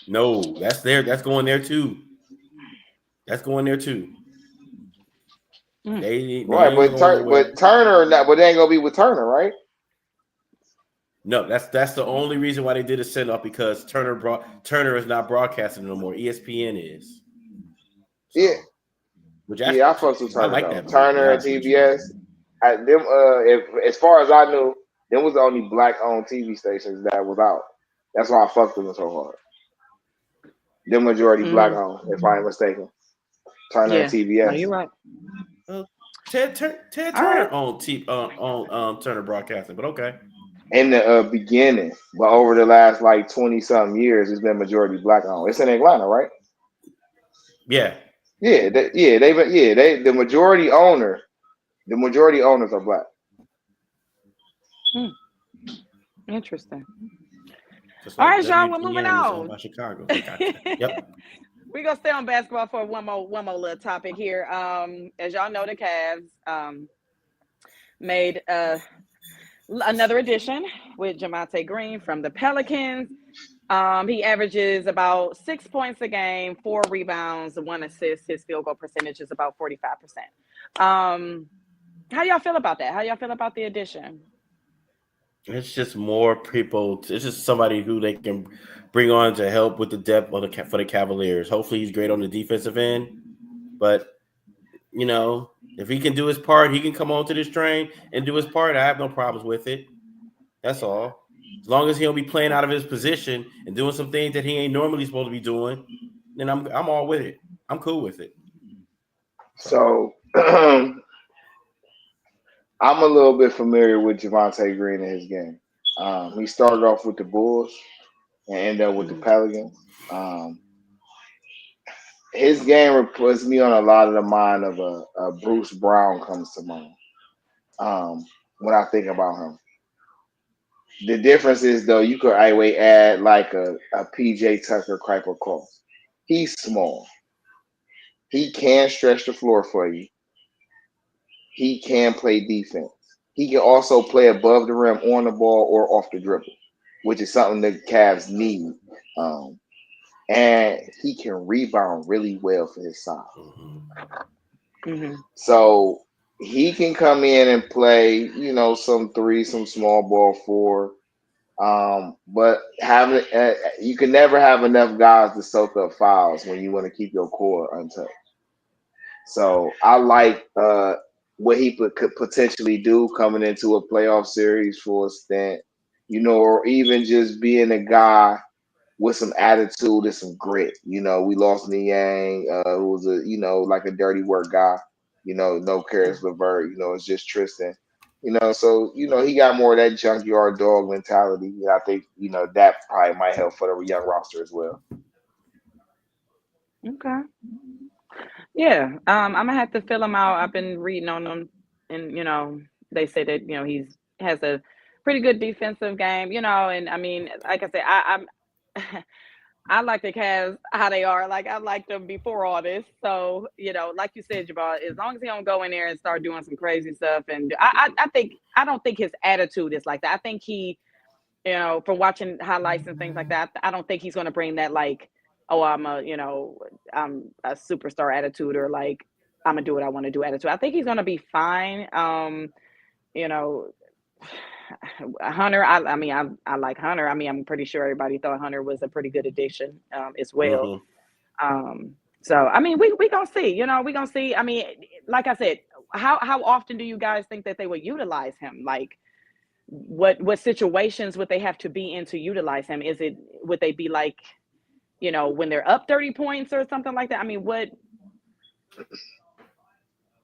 No, that's there. That's going there too. That's going there too. Right, but Turner, but they ain't gonna be with Turner, right? No, that's the only reason why they did a send off, because Turner is not broadcasting no more. ESPN is. So, Yeah. Which I fucks with Turner. I like though. that move, Turner and TBS. If as far as I knew, them was the only black-owned TV stations that was out. That's why I fucked with them so hard. Them majority black-owned, if I'm mistaken. Turner and TBS. No, you're right. Ted Turner on Turner Broadcasting, but okay. In the beginning, but over the last like 20-something years, it's been majority black-owned. It's in Atlanta, right? Yeah. The majority owners are black. Interesting. Just All like right, y'all, we're WGN moving is on. owned by Chicago. Yep. We're gonna stay on basketball for one more little topic here. As y'all know, the Cavs made another addition with Javonte Green from the Pelicans. He averages about 6 points a game, 4 rebounds, 1 assist. His field goal percentage is about 45%. How y'all feel about that? How y'all feel about the addition? It's just more people. It's just somebody who they can bring on to help with the depth for the Cavaliers. Hopefully, he's great on the defensive end. But, if he can do his part, he can come onto this train and do his part. I have no problems with it. That's all. As long as he'll be playing out of his position and doing some things that he ain't normally supposed to be doing, then I'm all with it. I'm cool with it. So I'm a little bit familiar with Javonte Green and his game. He started off with the Bulls and ended up with the Pelicans. His game puts me on a lot of the mind of a Bruce Brown comes to mind when I think about him. The difference is, though, you could add like a PJ Tucker type of cross. He's small. He can stretch the floor for you. He can play defense. He can also play above the rim, on the ball, or off the dribble, which is something the Cavs need. And he can rebound really well for his size. So he can come in and play, some 3, some small ball 4. But you can never have enough guys to soak up fouls when you want to keep your core untouched. So I like what he could potentially do coming into a playoff series for a stint, or even just being a guy with some attitude and some grit. We lost Niang, who was like a dirty work guy. No Karis LeVert. It's just Tristan. So he got more of that junkyard dog mentality. I think that probably might help for the young roster as well. Okay. Yeah, I'm gonna have to fill him out. I've been reading on him, and they say that he has a pretty good defensive game. And I mean, like I said, I'm I like the Cavs how they are. Like I liked them before all this. So like you said, Jabal, as long as he don't go in there and start doing some crazy stuff, and I don't think his attitude is like that. I think he, from watching highlights and things like that, I don't think he's going to bring that like, oh, I'm a superstar attitude, or like I'm gonna do what I want to do attitude. I think he's going to be fine. Hunter, I mean, I like Hunter. I mean, I'm pretty sure everybody thought Hunter was a pretty good addition as well. So I mean, we gonna see. We gonna see. I mean, like I said, how often do you guys think that they would utilize him? Like, what situations would they have to be in to utilize him? Would they be like, when they're up 30 points or something like that? I mean, when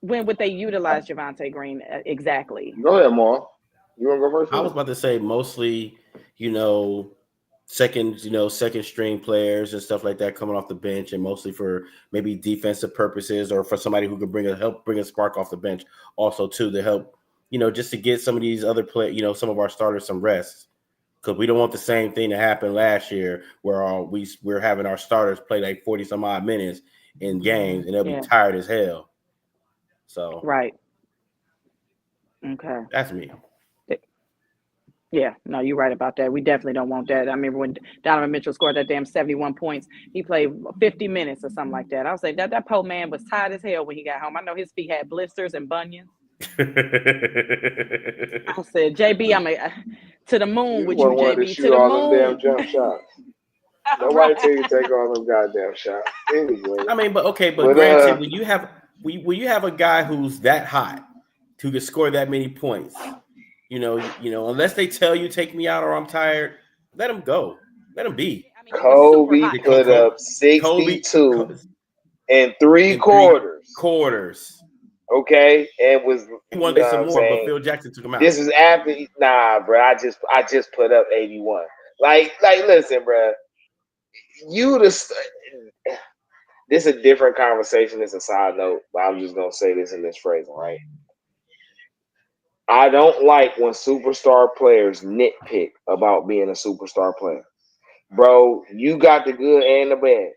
would they utilize Javonte Green exactly? Go ahead, Maul. You want to go first? I was about to say mostly, second string players and stuff like that coming off the bench, and mostly for maybe defensive purposes, or for somebody who could help bring a spark off the bench also too, to help, just to get some of these other some of our starters some rest, because we don't want the same thing to happen last year where we're having our starters play like 40 some odd minutes in games and they'll be tired as hell. So right. Okay. That's me. Yeah, no, you're right about that. We definitely don't want that. I remember when Donovan Mitchell scored that damn 71 points, he played 50 minutes or something like that. I was like, that poor man was tired as hell when he got home. I know his feet had blisters and bunions. I said, JB, I'm to the moon with you, JB. To the moon. All them damn jump shots. Nobody tell you to take all them goddamn shots. Anyway. I mean, but granted, when you have a guy who's that hot, who can score that many points, unless they tell you take me out or I'm tired, let him go. Let him be. I mean, he was super Kobe hot. put up 62 in three quarters. Okay, and was He wanted to play some more, but Phil Jackson took him out. This is after bro. I just put up 81. Like, listen, bro. This is a different conversation. It's a side note, but I'm just gonna say this in this phrasing, right? I don't like when superstar players nitpick about being a superstar player. Bro, you got the good and the bad.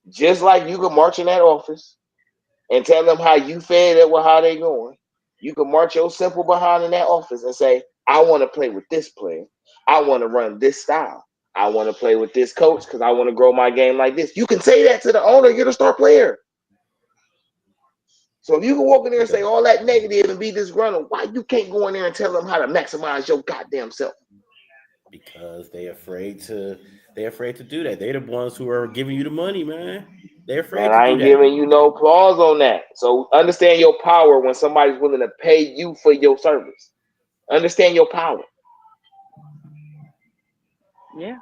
Just like you can march in that office and tell them how you fed up with how they going. You can march your simple behind in that office and say, I want to play with this player. I want to run this style. I want to play with this coach because I want to grow my game like this. You can say that to the owner. You're the star player. So if you can walk in there and say all that negative and be disgruntled, why you can't go in there and tell them how to maximize your goddamn self? Because they're afraid to do that. They're the ones who are giving you the money, man. They're afraid to do that. I ain't giving you no applause on that. So understand your power when somebody's willing to pay you for your service. Understand your power. Yeah.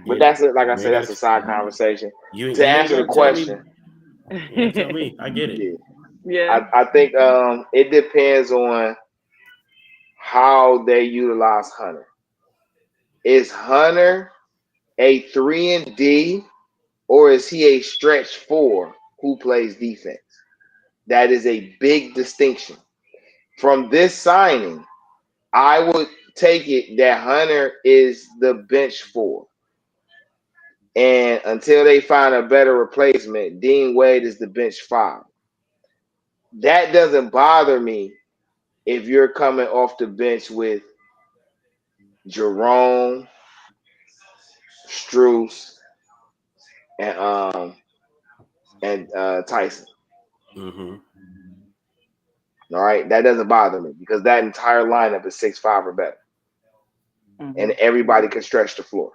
But that's it. Like I said, that's a side conversation. To answer the question. You tell me. I get it. Yeah. I think it depends on how they utilize Hunter. Is Hunter a 3-and-D, or is he a stretch 4 who plays defense? That is a big distinction. From this signing, I would take it that Hunter is the bench 4. And until they find a better replacement, Dean Wade is the bench 5. That doesn't bother me if you're coming off the bench with Jerome, Strus, and Tyson. Mm-hmm. All right, that doesn't bother me because that entire lineup is 6'5" or better, and everybody can stretch the floor.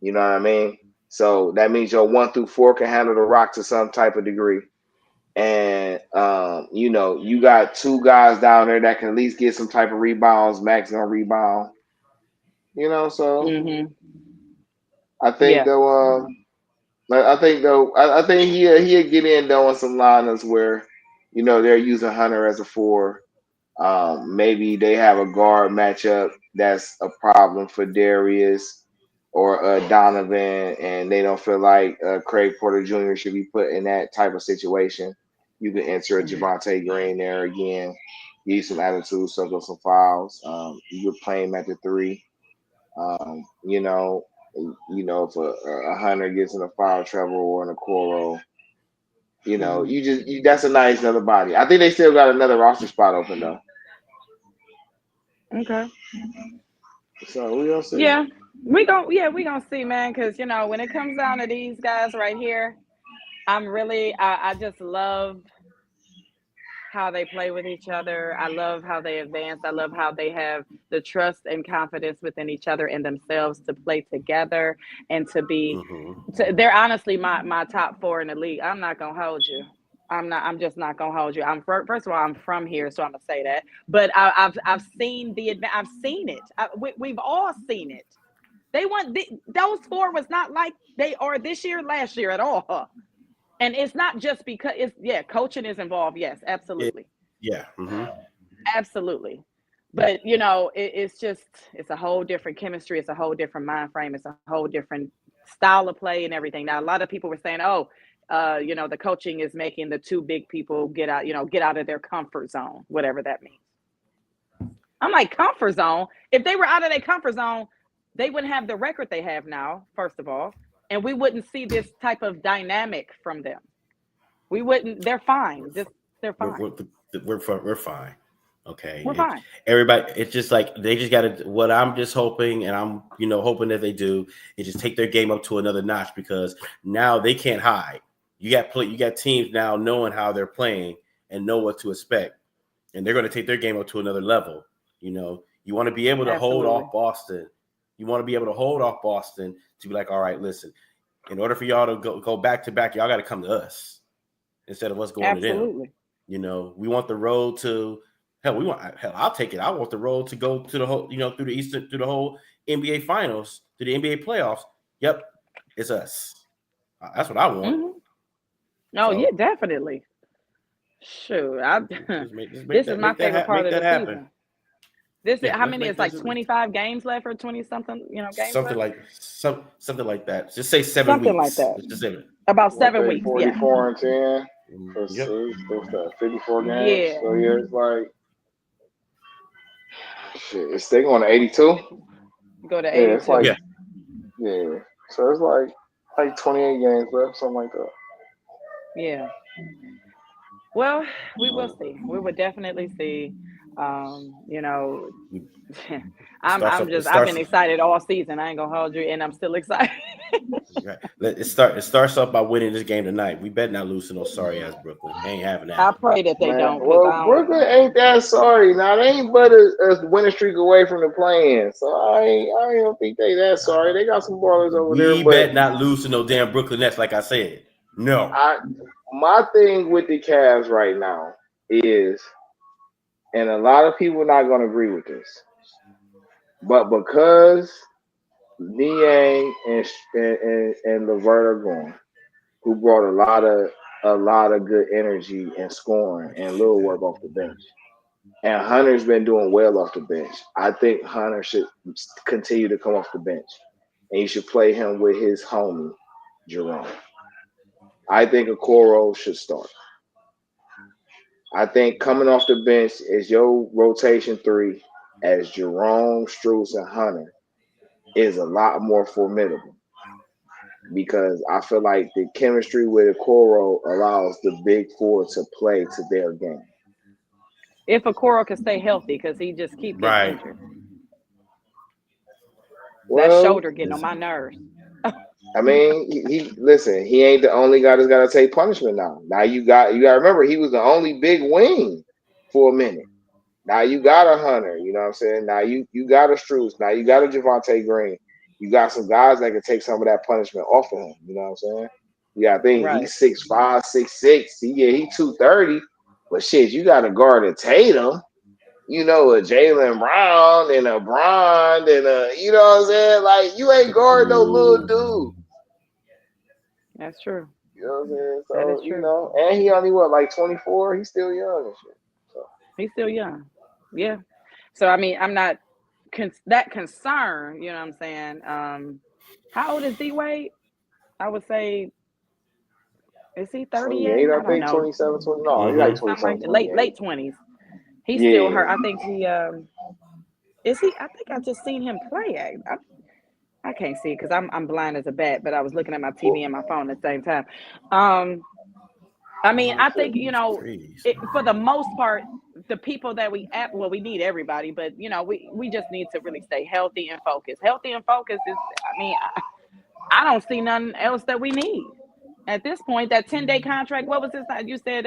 You know what I mean? So that means your 1 through 4 can handle the rock to some type of degree. And, you got 2 guys down there that can at least get some type of rebounds. Max gonna rebound. So I think though, I think he'll get in though on some lineups where, they're using Hunter as a 4. Maybe they have a guard matchup that's a problem for Darius or Donovan, and they don't feel like Craig Porter Jr. should be put in that type of situation. You can enter a Javonte Green there again, use some attitude, soak up some fouls. You could play him at the 3. If a Hunter gets in a foul trouble or in a Coro, that's a nice another body. I think they still got another roster spot open though. Okay. So we gonna see. Yeah, we gonna see, man. Because when it comes down to these guys right here, I just love how they play with each other. I love how they advance. I love how they have the trust and confidence within each other and themselves to play together and to be. They're honestly my top 4 in the league. I'm not gonna hold you. I'm just not gonna hold you. First of all, I'm from here, so I'm gonna say that. But I've seen I've seen it. We've all seen it. Those 4 was not like they are this year, last year at all. And it's not just because coaching is involved. Yes, absolutely. Absolutely. But it's a whole different chemistry. It's a whole different mind frame. It's a whole different style of play and everything. Now, a lot of people were saying, the coaching is making the 2 big people get out of their comfort zone, whatever that means. I'm like, comfort zone? If they were out of their comfort zone, they wouldn't have the record they have now, first of all. And we wouldn't see this type of dynamic from them. We wouldn't. They're fine. They're fine. We're fine. Okay. We're fine. Everybody, it's just like they just got to. What I'm just hoping, and I'm hoping that they do, is just take their game up to another notch because now they can't hide. You got teams now knowing how they're playing and know what to expect, and they're going to take their game up to another level. You want to be able to hold off Boston You want to be able to hold off Boston to be like, all right, listen, in order for y'all to go back to back, y'all got to come to us instead of us going to them. You know, we want the road to I'll take it. I want the road to go to the whole, through the whole NBA finals, to the NBA playoffs. Yep, it's us. That's what I want. Mm-hmm. No, yeah, definitely. Sure. This is my favorite part of the season. This is how many? It's like 25 games left or 20 something. Games something left? something like that. Just say 7 something weeks. Like that. Just say it. About 7 weeks. 44 and 10. Yep. 54 games. Yeah. So yeah, it's like shit. It's they going to 82. Go to 82. Yeah, it's like yeah. So it's like 28 games left, something like that. Yeah. Well, we will see. We will definitely see. I've been excited all season. I ain't gonna hold you, and I'm still excited. It starts off by winning this game tonight. We better not lose to no sorry ass Brooklyn. They ain't having that. I pray that they don't. Well, Brooklyn ain't that sorry. Now they ain't but a winning streak away from the play-in. So I don't think they that sorry. They got some ballers over there. We better not lose to no damn Brooklyn Nets, like I said. No. My thing with the Cavs right now is, and a lot of people are not going to agree with this, but because Niang and LeVert are gone, who brought a lot of good energy and scoring and little work off the bench, and Hunter's been doing well off the bench. I think Hunter should continue to come off the bench, and you should play him with his homie Jerome. I think Okoro should start. I think coming off the bench is your rotation 3 as Jerome, Strus, and Hunter is a lot more formidable because I feel like the chemistry with Okoro allows the big 4 to play to their game. If Okoro can stay healthy, because he just keeps getting injured. That shoulder getting on my nerves. I mean, he ain't the only guy that's got to take punishment now. Now you got to remember he was the only big wing for a minute. Now you got a Hunter, you know what I'm saying? Now you got a Strus. Now you got a Javonte Green. You got some guys that can take some of that punishment off of him. You know what I'm saying? Yeah, I think he's 6'5", 6'6". He 230. But shit, you got to guard a Tatum. A Jaylen Brown and a Bron and you know what I'm saying? Like you ain't guard no little dude. That's true. You know what I'm saying? So, that is true. And he only 24? He's still young and shit. So. He's still young. Yeah. So I mean, I'm not that concerned, you know what I'm saying? How old is D-Wade? I would say, is he 38? I think 27, 20. No, he's like 27. Late 20s. He's still hurt. I think he is he? I think I just seen him play. I can't see it because I'm blind as a bat, but I was looking at my TV and my phone at the same time. I mean, I think, for the most part, the people that we need everybody, but, we just need to really stay healthy and focused. Healthy and focused is, I mean, I don't see nothing else that we need. At this point, that 10-day contract, what was his name? You said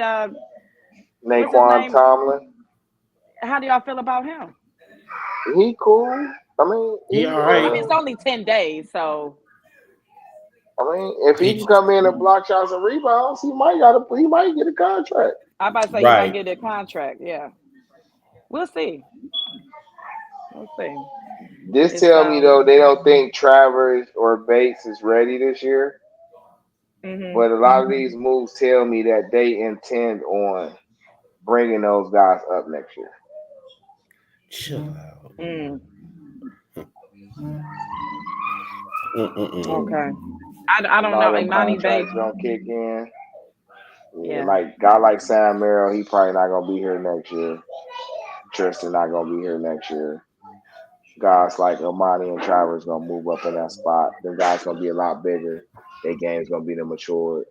Naquan Tomlin. How do y'all feel about him? He cool. I mean, he all right. I mean, it's only 10 days, so. I mean, if he can come in and block shots and rebounds, he might get a contract. I'm about to say he might get a contract. Yeah, we'll see. This tell me though they don't think Travers or Bates is ready this year. Mm-hmm. But a lot of these moves tell me that they intend on bringing those guys up next year. Chill out. Okay. I don't know. Imani Bates gonna kick in. Yeah, like guy like Sam Merrill, he probably not gonna be here next year. Tristan not gonna be here next year. Guys like Imani and Travers gonna move up in that spot. The guys gonna be a lot bigger. Their game's gonna be the matured.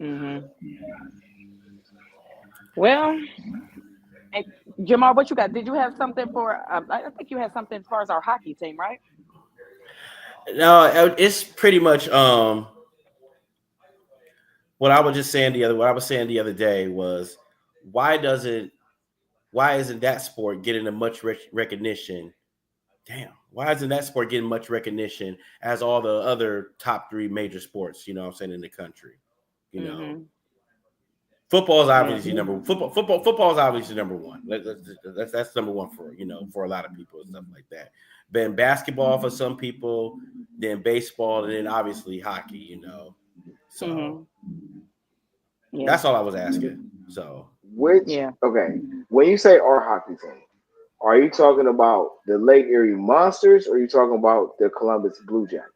Mm-hmm. Well, Jamal, what you got? Did you have something for? I think you had something as far as our hockey team, right? No, it's pretty much what I was saying the other day was why isn't that sport getting as much recognition damn, why isn't that sport getting much recognition as all the other top 3 major sports, you know what I'm saying, in the country? You know, football is obviously football is obviously number one. That's number one for, you know, for a lot of people and stuff like that. Then basketball for some people, then baseball, and then obviously hockey, you know. So that's all I was asking. So okay, when you say our hockey team, are you talking about the Lake Erie Monsters or are you talking about the Columbus Blue Jackets?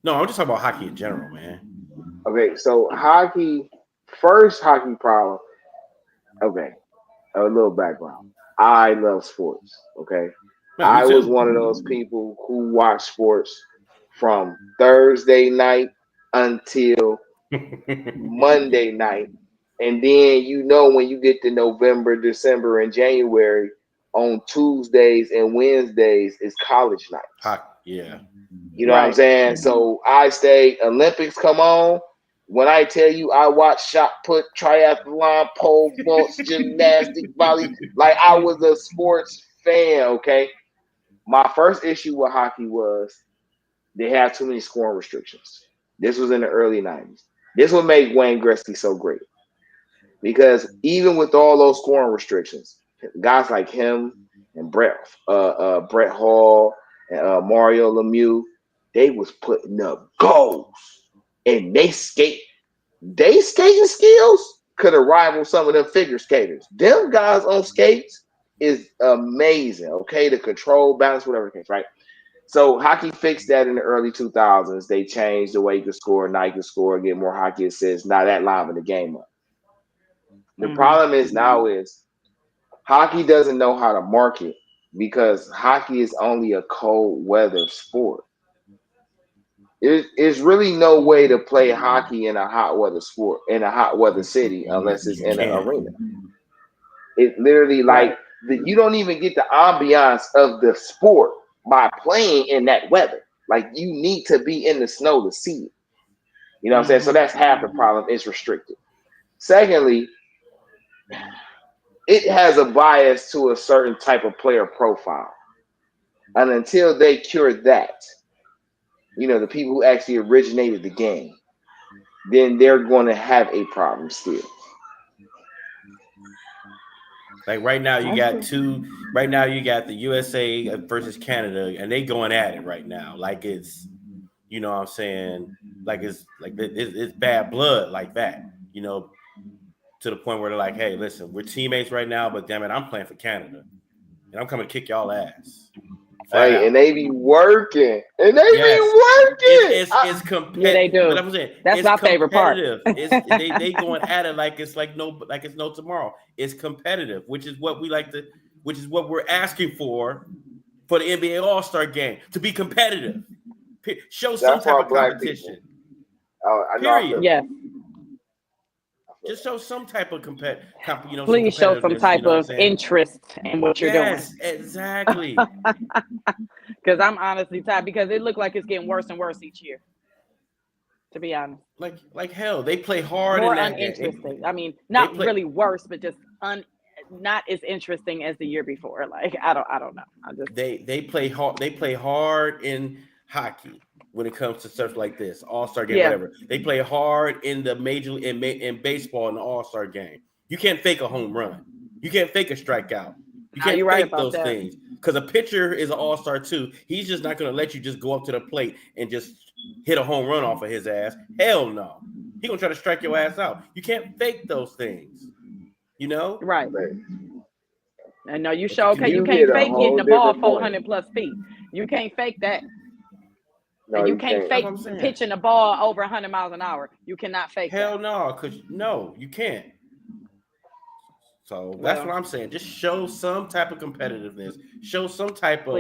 No, I'm just talking about hockey in general, man. Okay, so first hockey problem. Okay, a little background. I love sports. Okay, Man, I me was too. one of those people who watched sports from Thursday night until Monday night. And then, you know, when you get to November, December, and January, on Tuesdays and Wednesdays is college nights. Yeah. You know what I'm saying? So I stay, Olympics come on. When I tell you I watch shot put, triathlon, pole vaults, gymnastics, volley, like I was a sports fan, okay? My first issue with hockey was they have too many scoring restrictions. This was in the early 90s. This would make Wayne Gretzky so great. Because even with all those scoring restrictions, guys like him and Brett Hall and Mario Lemieux, they was putting up goals. And their skating skills could have rivaled some of them figure skaters. Them guys on skates is amazing. Okay, the control, balance, whatever the case, right? So hockey fixed that in the early 2000s. They changed the way you could score, now you can score, get more hockey assists. Now that liven the game up. The problem is now is hockey doesn't know how to market because hockey is only a cold weather sport. There's really no way to play hockey in a hot weather sport in a hot weather city unless it's in an arena. It literally you don't even get the ambiance of the sport by playing in that weather. Like you need to be in the snow to see it. You know what I'm saying? So that's half the problem. It's restricted. Secondly, it has a bias to a certain type of player profile. And until they cure that, you know, the people who actually originated the game, then they're going to have a problem still. Like right now, you got two. Right now, you got the USA versus Canada, and they going at it right now. Like it's, you know, what I'm saying, like it's bad blood like that. You know, to the point where they're like, hey, listen, we're teammates right now, but damn it, I'm playing for Canada, and I'm coming to kick y'all ass. Hey, and they be working. And they be working. It's competitive. Yeah, they do. I'm saying, that's my favorite part. It's they going at it like it's no tomorrow. It's competitive, which is what we're asking for the NBA All-Star game, to be competitive. Show some type of competition. I know. Period. Yeah. Just show some type of Please show some type of interest in what you're doing. Yes, exactly. Because I'm honestly tired because it looked like it's getting worse and worse each year. To be honest, like hell, they play hard. More in that uninteresting. game. I mean, not really worse, but just not as interesting as the year before. Like I don't know. They play hard. They play hard in hockey. When it comes to stuff like this, All-Star game, whatever, they play hard in the major in baseball in the All-Star game. You can't fake a home run. You can't fake a strikeout. You can't fake those things because a pitcher is an All-Star too. He's just not going to let you just go up to the plate and just hit a home run off of his ass. Hell no. He's going to try to strike your ass out. You can't fake those things. You know? Right. I know you show. Okay, you can't fake hitting the ball 400 plus feet. You can't fake that. No, and you can't fake pitching the ball over 100 miles an hour. You cannot fake Hell no, you can't. So that's what I'm saying. Just show some type of competitiveness. Show some type of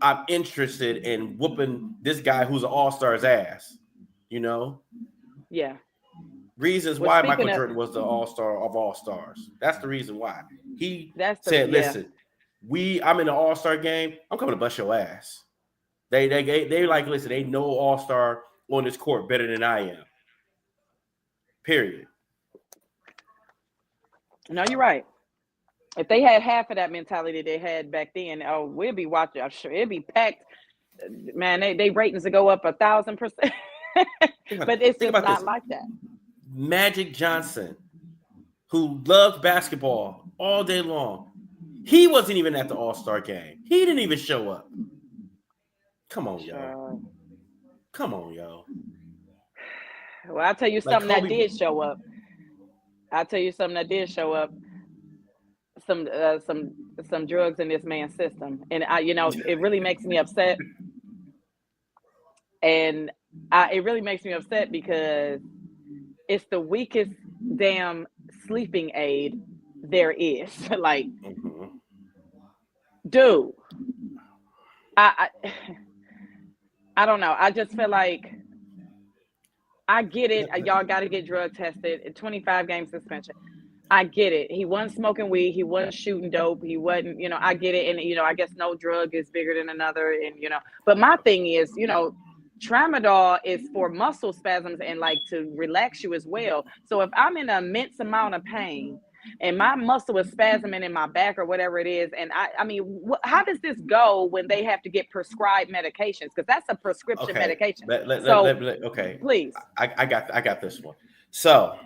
I'm interested in whooping this guy who's an all-star's ass. You know? Yeah. Reasons why Michael Jordan was the all-star of all-stars. That's the reason why. He said, listen, I'm in the all-star game. I'm coming to bust your ass. They like, listen, they know all-star on this court better than I am. Period. No, you're right. If they had half of that mentality they had back then, oh, we'd be watching. I'm sure it'd be packed. Man, they ratings to go up 1,000%. But it's just not like that. Magic Johnson, who loved basketball all day long, he wasn't even at the All-Star game. He didn't even show up. Come on, yo. Come on, yo. Well, I'll tell you something that did show up. Some drugs in this man's system, and it really makes me upset. And it really makes me upset because it's the weakest damn sleeping aid there is. Like, dude, I don't know. I just feel like I get it. Y'all got to get drug tested. 25 game suspension. I get it. He wasn't smoking weed. He wasn't shooting dope. He wasn't, I get it. And, I guess no drug is bigger than another. And, but my thing is, tramadol is for muscle spasms and like to relax you as well. So if I'm in an immense amount of pain and my muscle is spasming in my back or whatever it is, and I mean, how does this go when they have to get prescribed medications? Because that's a prescription medication. Okay, please. I got this one. So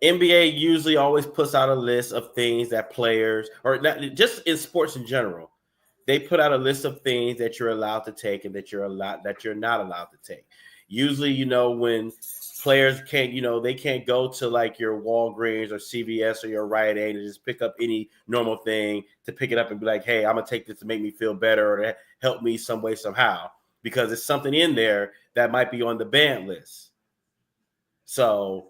NBA usually always puts out a list of things that players, or not, just in sports in general, they put out a list of things that you're allowed to take and that you're not allowed to take. Usually, when players can't, they can't go to like your Walgreens or CVS or your Rite Aid and just pick up any normal thing to pick it up and be like, hey, I'm gonna take this to make me feel better or to help me some way, somehow, because it's something in there that might be on the banned list. So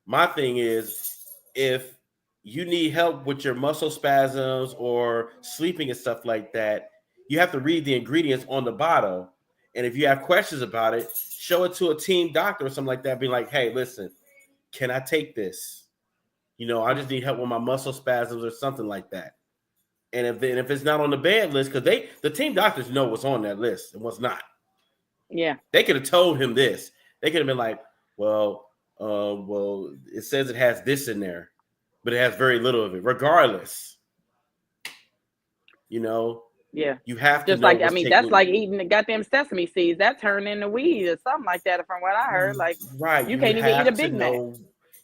my thing is, if you need help with your muscle spasms or sleeping and stuff like that, you have to read the ingredients on the bottle. And if you have questions about it, show it to a team doctor or something like that. Be like, hey, listen, can I take this? I just need help with my muscle spasms or something like that. And if it's not on the banned list, because the team doctors know what's on that list and what's not. Yeah. They could have told him this. They could have been like, well, it says it has this in there, but it has very little of it. Regardless, yeah, you have to just know like that's like eating the goddamn sesame seeds. That turned into weed or something like that, from what I heard. Like, right, you can't even eat a Big Mac.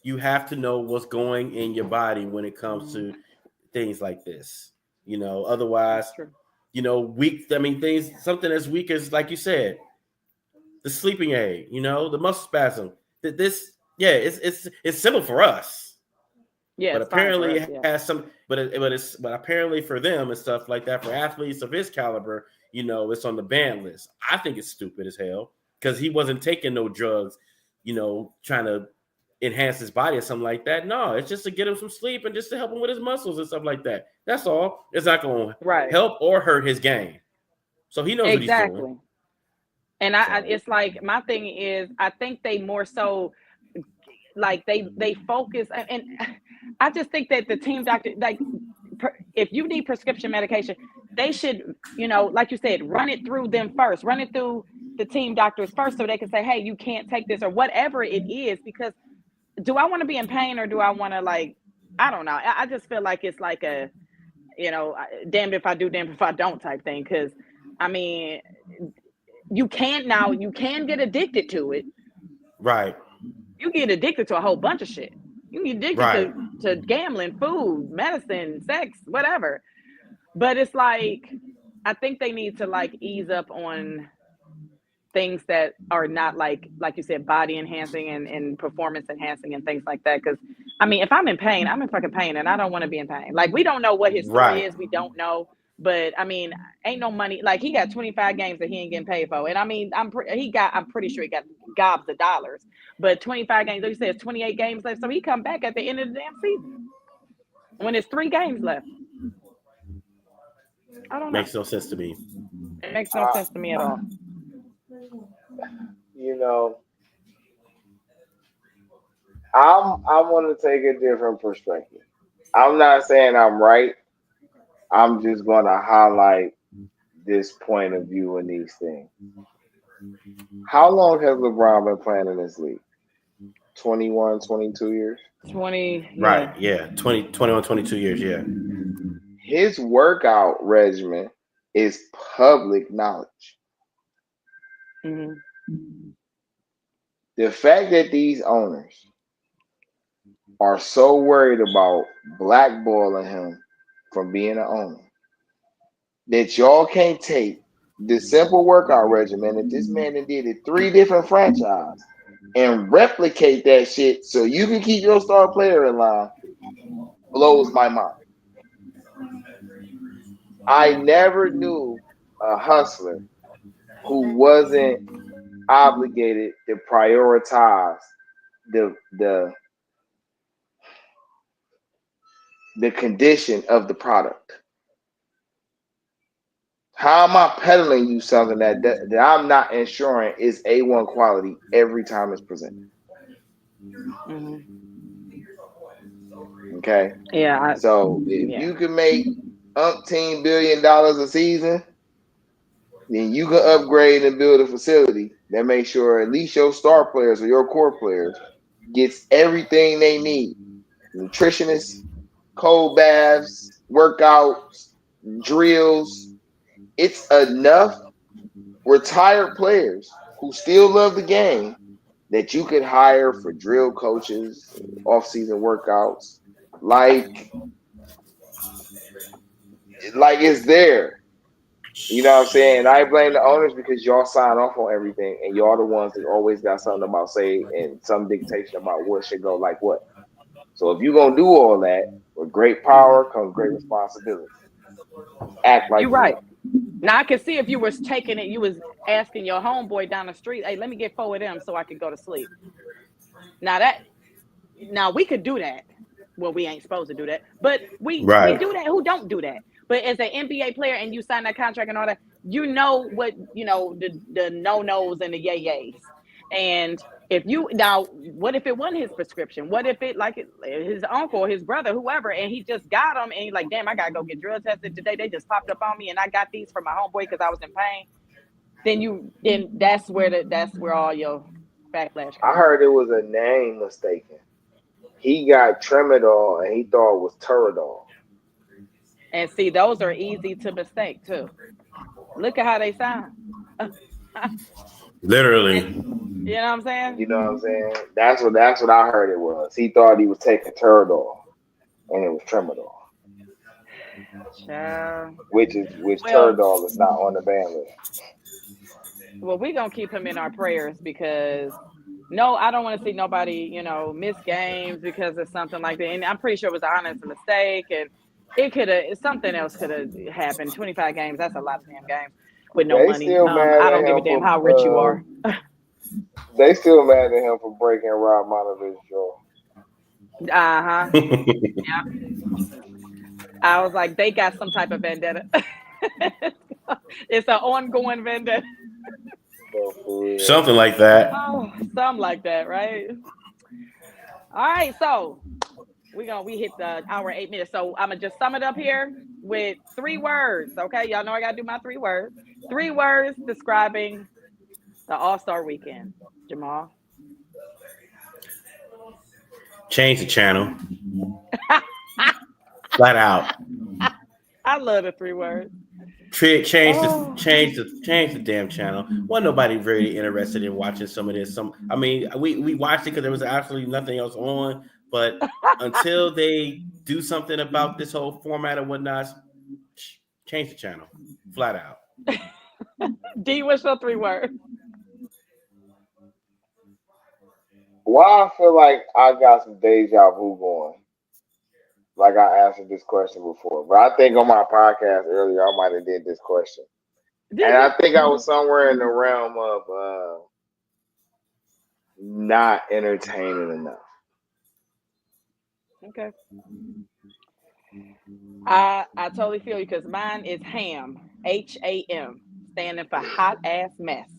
You have to know what's going in your body when it comes to things like this. Otherwise, weak. Things, something as weak as, like you said, the sleeping aid. The muscle spasm. It's simple for us. Yeah, but apparently it has some. But apparently for them and stuff like that, for athletes of his caliber, it's on the ban list. I think it's stupid as hell because he wasn't taking no drugs, trying to enhance his body or something like that. No, it's just to get him some sleep and just to help him with his muscles and stuff like that. That's all. It's not going to help or hurt his game. So he knows what he's doing. And it's like, my thing is, I think they more so like they focus, and I just think that the team doctor, like, if you need prescription medication, they should, like you said, run it through them first, run it through the team doctors first, so they can say, hey, you can't take this or whatever it is. Because do I want to be in pain or do I want to, like, I don't know. I just feel like it's like a, damned if I do, damned if I don't type thing. Because you can get addicted to it. Right. You get addicted to a whole bunch of shit. You get addicted to gambling, food, medicine, sex, whatever. But it's like, I think they need to like ease up on things that are not like you said, body enhancing and performance enhancing and things like that. Because if I'm in pain, I'm in fucking pain, and I don't want to be in pain. Like, we don't know what his story is. We don't know. But ain't no money. Like, he got 25 games that he ain't getting paid for, and I'm pretty sure he got gobs of dollars. But 25 games, like you said, it's 28 games left, so he come back at the end of the damn season when it's 3 games left. I don't know. Makes no sense to me. It makes no sense to me at all. I want to take a different perspective. I'm not saying I'm right. I'm just going to highlight this point of view in these things. How long has LeBron been playing in this league? 21, 22 years. 20, Right, yeah. 21, 22 years, yeah. His workout regimen is public knowledge. Mm-hmm. The fact that these owners are so worried about blackballing him from being an owner that y'all can't take the simple workout regimen that this man did at 3 different franchises and replicate that shit so you can keep your star player in line blows my mind. I never knew a hustler who wasn't obligated to prioritize the condition of the product. How am I peddling you something that I'm not ensuring is A1 quality every time it's presented? Mm-hmm. Okay. Yeah. So if you can make umpteen $1 billion a season, then you can upgrade and build a facility that makes sure at least your star players or your core players gets everything they need. Nutritionists, cold baths, workouts, drills. It's enough retired players who still love the game that you could hire for drill coaches, off-season workouts. Like it's there. You know what I'm saying? I blame the owners because y'all sign off on everything and y'all the ones that always got something about say and some dictation about what should go like what. So if you're gonna do all that, with great power comes great responsibility. Act like You're right. Now I can see if you was taking it, you was asking your homeboy down the street, hey, let me get 4 of them so I could go to sleep. Now we could do that. Well, we ain't supposed to do that, but we do that. Who don't do that? But as an NBA player and you sign that contract and all that, you know what, the no-nos and the yay-yays. And if you now, what if it wasn't his prescription? What if it his uncle, his brother, whoever, and he just got them and he's like, damn, I gotta go get drill tested today. They just popped up on me and I got these for my homeboy because I was in pain. Then that's where all your backlash comes. I heard it was a name mistaken. He got Tremadol and he thought it was Turadol. And see, those are easy to mistake too. Look at how they sound. Literally. You know what I'm saying? You know what I'm saying? That's what I heard it was. He thought he was taking Turadol and it was Tremadol. Child. Which Turadol is not on the ban list. Well, we're gonna keep him in our prayers because no, I don't want to see nobody, miss games because of something like that. And I'm pretty sure it was an honest mistake and something else could have happened. 25 games, that's a lot of damn games with no money. Still mad I at don't give a damn how rich you are. They still mad at him for breaking Rob Monovich's jaw. Yeah. I was like, they got some type of vendetta. It's an ongoing vendetta. Something like that. Oh, something like that, right? All right, so we hit the hour 8 minutes. So I'm gonna just sum it up here with 3 words. Okay, y'all know I gotta do my 3 words. 3 words describing the All-Star Weekend. Jamal. Change the channel. Flat out. I love the 3 words. Change the damn channel. Wasn't nobody really interested in watching some of this. We watched it because there was absolutely nothing else on. But until they do something about this whole format and whatnot, change the channel. Flat out. D, what's your 3 words? Why I feel like I got some deja vu going. Like I answered this question before, but I think on my podcast earlier I might have did this question, and I think I was somewhere in the realm of not entertaining enough. Okay, I totally feel you because mine is HAM, HAM, standing for hot ass mess.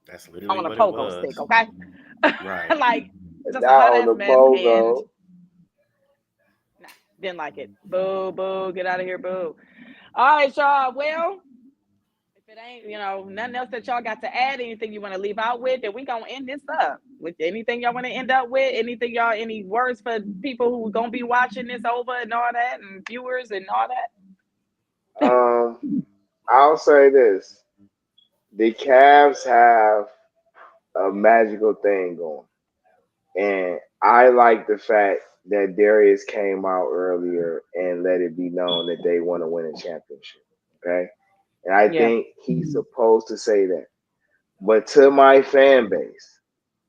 That's literally on a what pogo it was. stick, okay? Right. Like just a Not hot on ass the mess pogo. and didn't like it. Boo, boo, get out of here, boo. All right, y'all. Well, if If it ain't, nothing else that y'all got to add, anything you want to leave out with, then we gonna end this up with anything y'all want to end up with, any words for people who gonna be watching this over and all that, and viewers and all that. I'll say this: the Cavs have a magical thing going, and I like the fact that Darius came out earlier and let it be known that they want to win a championship. Okay, and I Yeah. think he's supposed to say that. But to my fan base,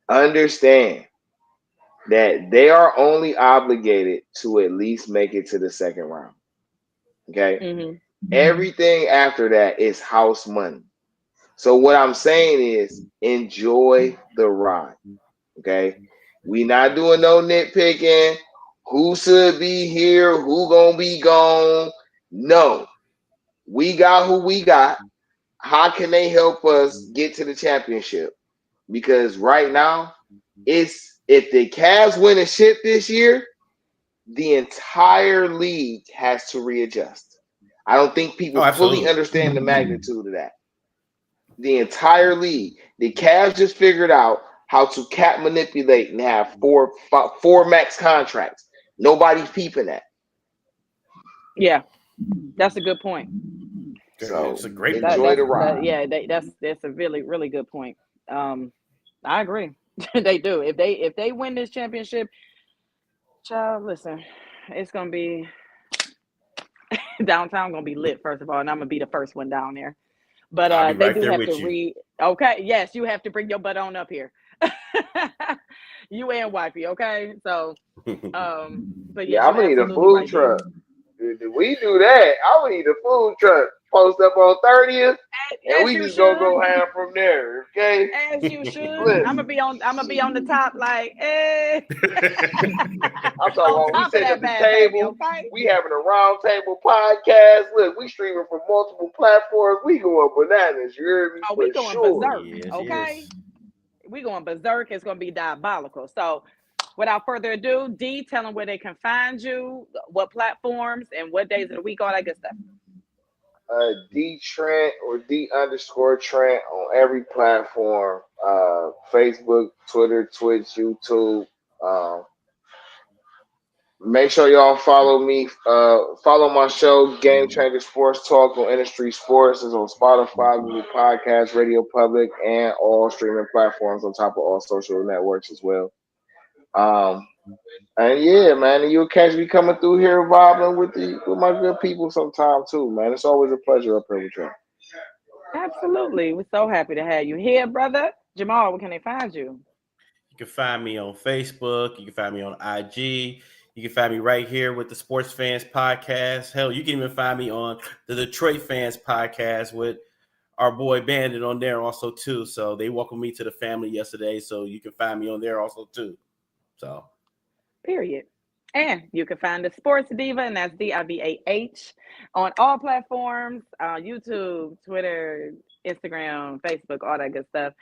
understand that they are only obligated to at least make it to the second round. Okay. Mm-hmm. Everything after that is house money. So what I'm saying is enjoy the ride. Okay. We not doing no nitpicking. Who should be here? Who gonna be gone? No. We got who we got. How can they help us get to the championship? Because right now, it's if the Cavs win a ship this year, the entire league has to readjust. I don't think people fully understand the magnitude of that. The entire league. The Cavs just figured out how to cap manipulate and have four max contracts. Nobody's peeping that. Yeah, that's a good point. So it's a great enjoy the ride. That's a really, really good point. I agree. They do. If they win this championship, child, listen, it's gonna be downtown gonna be lit, first of all, and I'm gonna be the first one down there. But they do have to okay, yes, you have to bring your butt on up here. You and wifey, okay? So but yeah, I'm gonna need a food truck. Did we do that? I would need a food truck. Post up on 30th, and we just go ham from there. Okay, as you should. I'm gonna be on the top, like, I'm talking about we sitting at the table. Baby, okay? We having a round table podcast. Look, we streaming from multiple platforms. We going bananas. You hear me? Oh, we going berserk. Yes, okay, yes. We going berserk. It's gonna be diabolical. So, without further ado, D, tell them where they can find you, what platforms, and what days of the week, all that good stuff. D Trent or D_Trent on every platform, Facebook, Twitter, Twitch, YouTube. Make sure y'all follow me. Follow my show, Game Changer Sports Talk on Industry Sports. It's on Spotify, Google Podcasts, Radio Public, and all streaming platforms on top of all social networks as well. And yeah, man, you'll catch me coming through here vibing with my good people sometime too, man. It's always a pleasure up here with you. Absolutely. We're so happy to have you here, brother. Jamal, where can they find you? You can find me on Facebook. You can find me on IG. You can find me right here with the SportsFanz Podcast. Hell, you can even find me on the Detroit Fans Podcast with our boy Bandit on there also too. So they welcomed me to the family yesterday. So you can find me on there also too. So, period. And you can find the Sports Diva, and that's DIVAH, on all platforms, YouTube, Twitter, Instagram, Facebook, all that good stuff.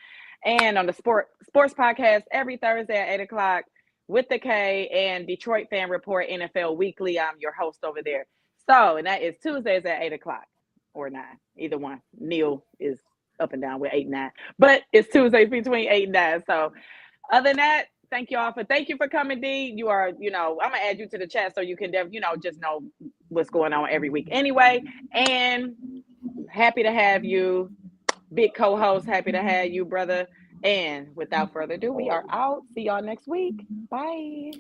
And on the Sports Podcast every Thursday at 8 o'clock with the K and Detroit Fan Report NFL Weekly. I'm your host over there. So, and that is Tuesdays at 8 o'clock or 9, either one. Neil is up and down with 8 and 9, but it's Tuesdays between 8 and 9. So, other than that, thank you for coming, D. You are, I'm gonna add you to the chat so you can, just know what's going on every week. Anyway, and happy to have you, big co-host. Happy to have you, brother. And without further ado, we are out. See y'all next week. Bye.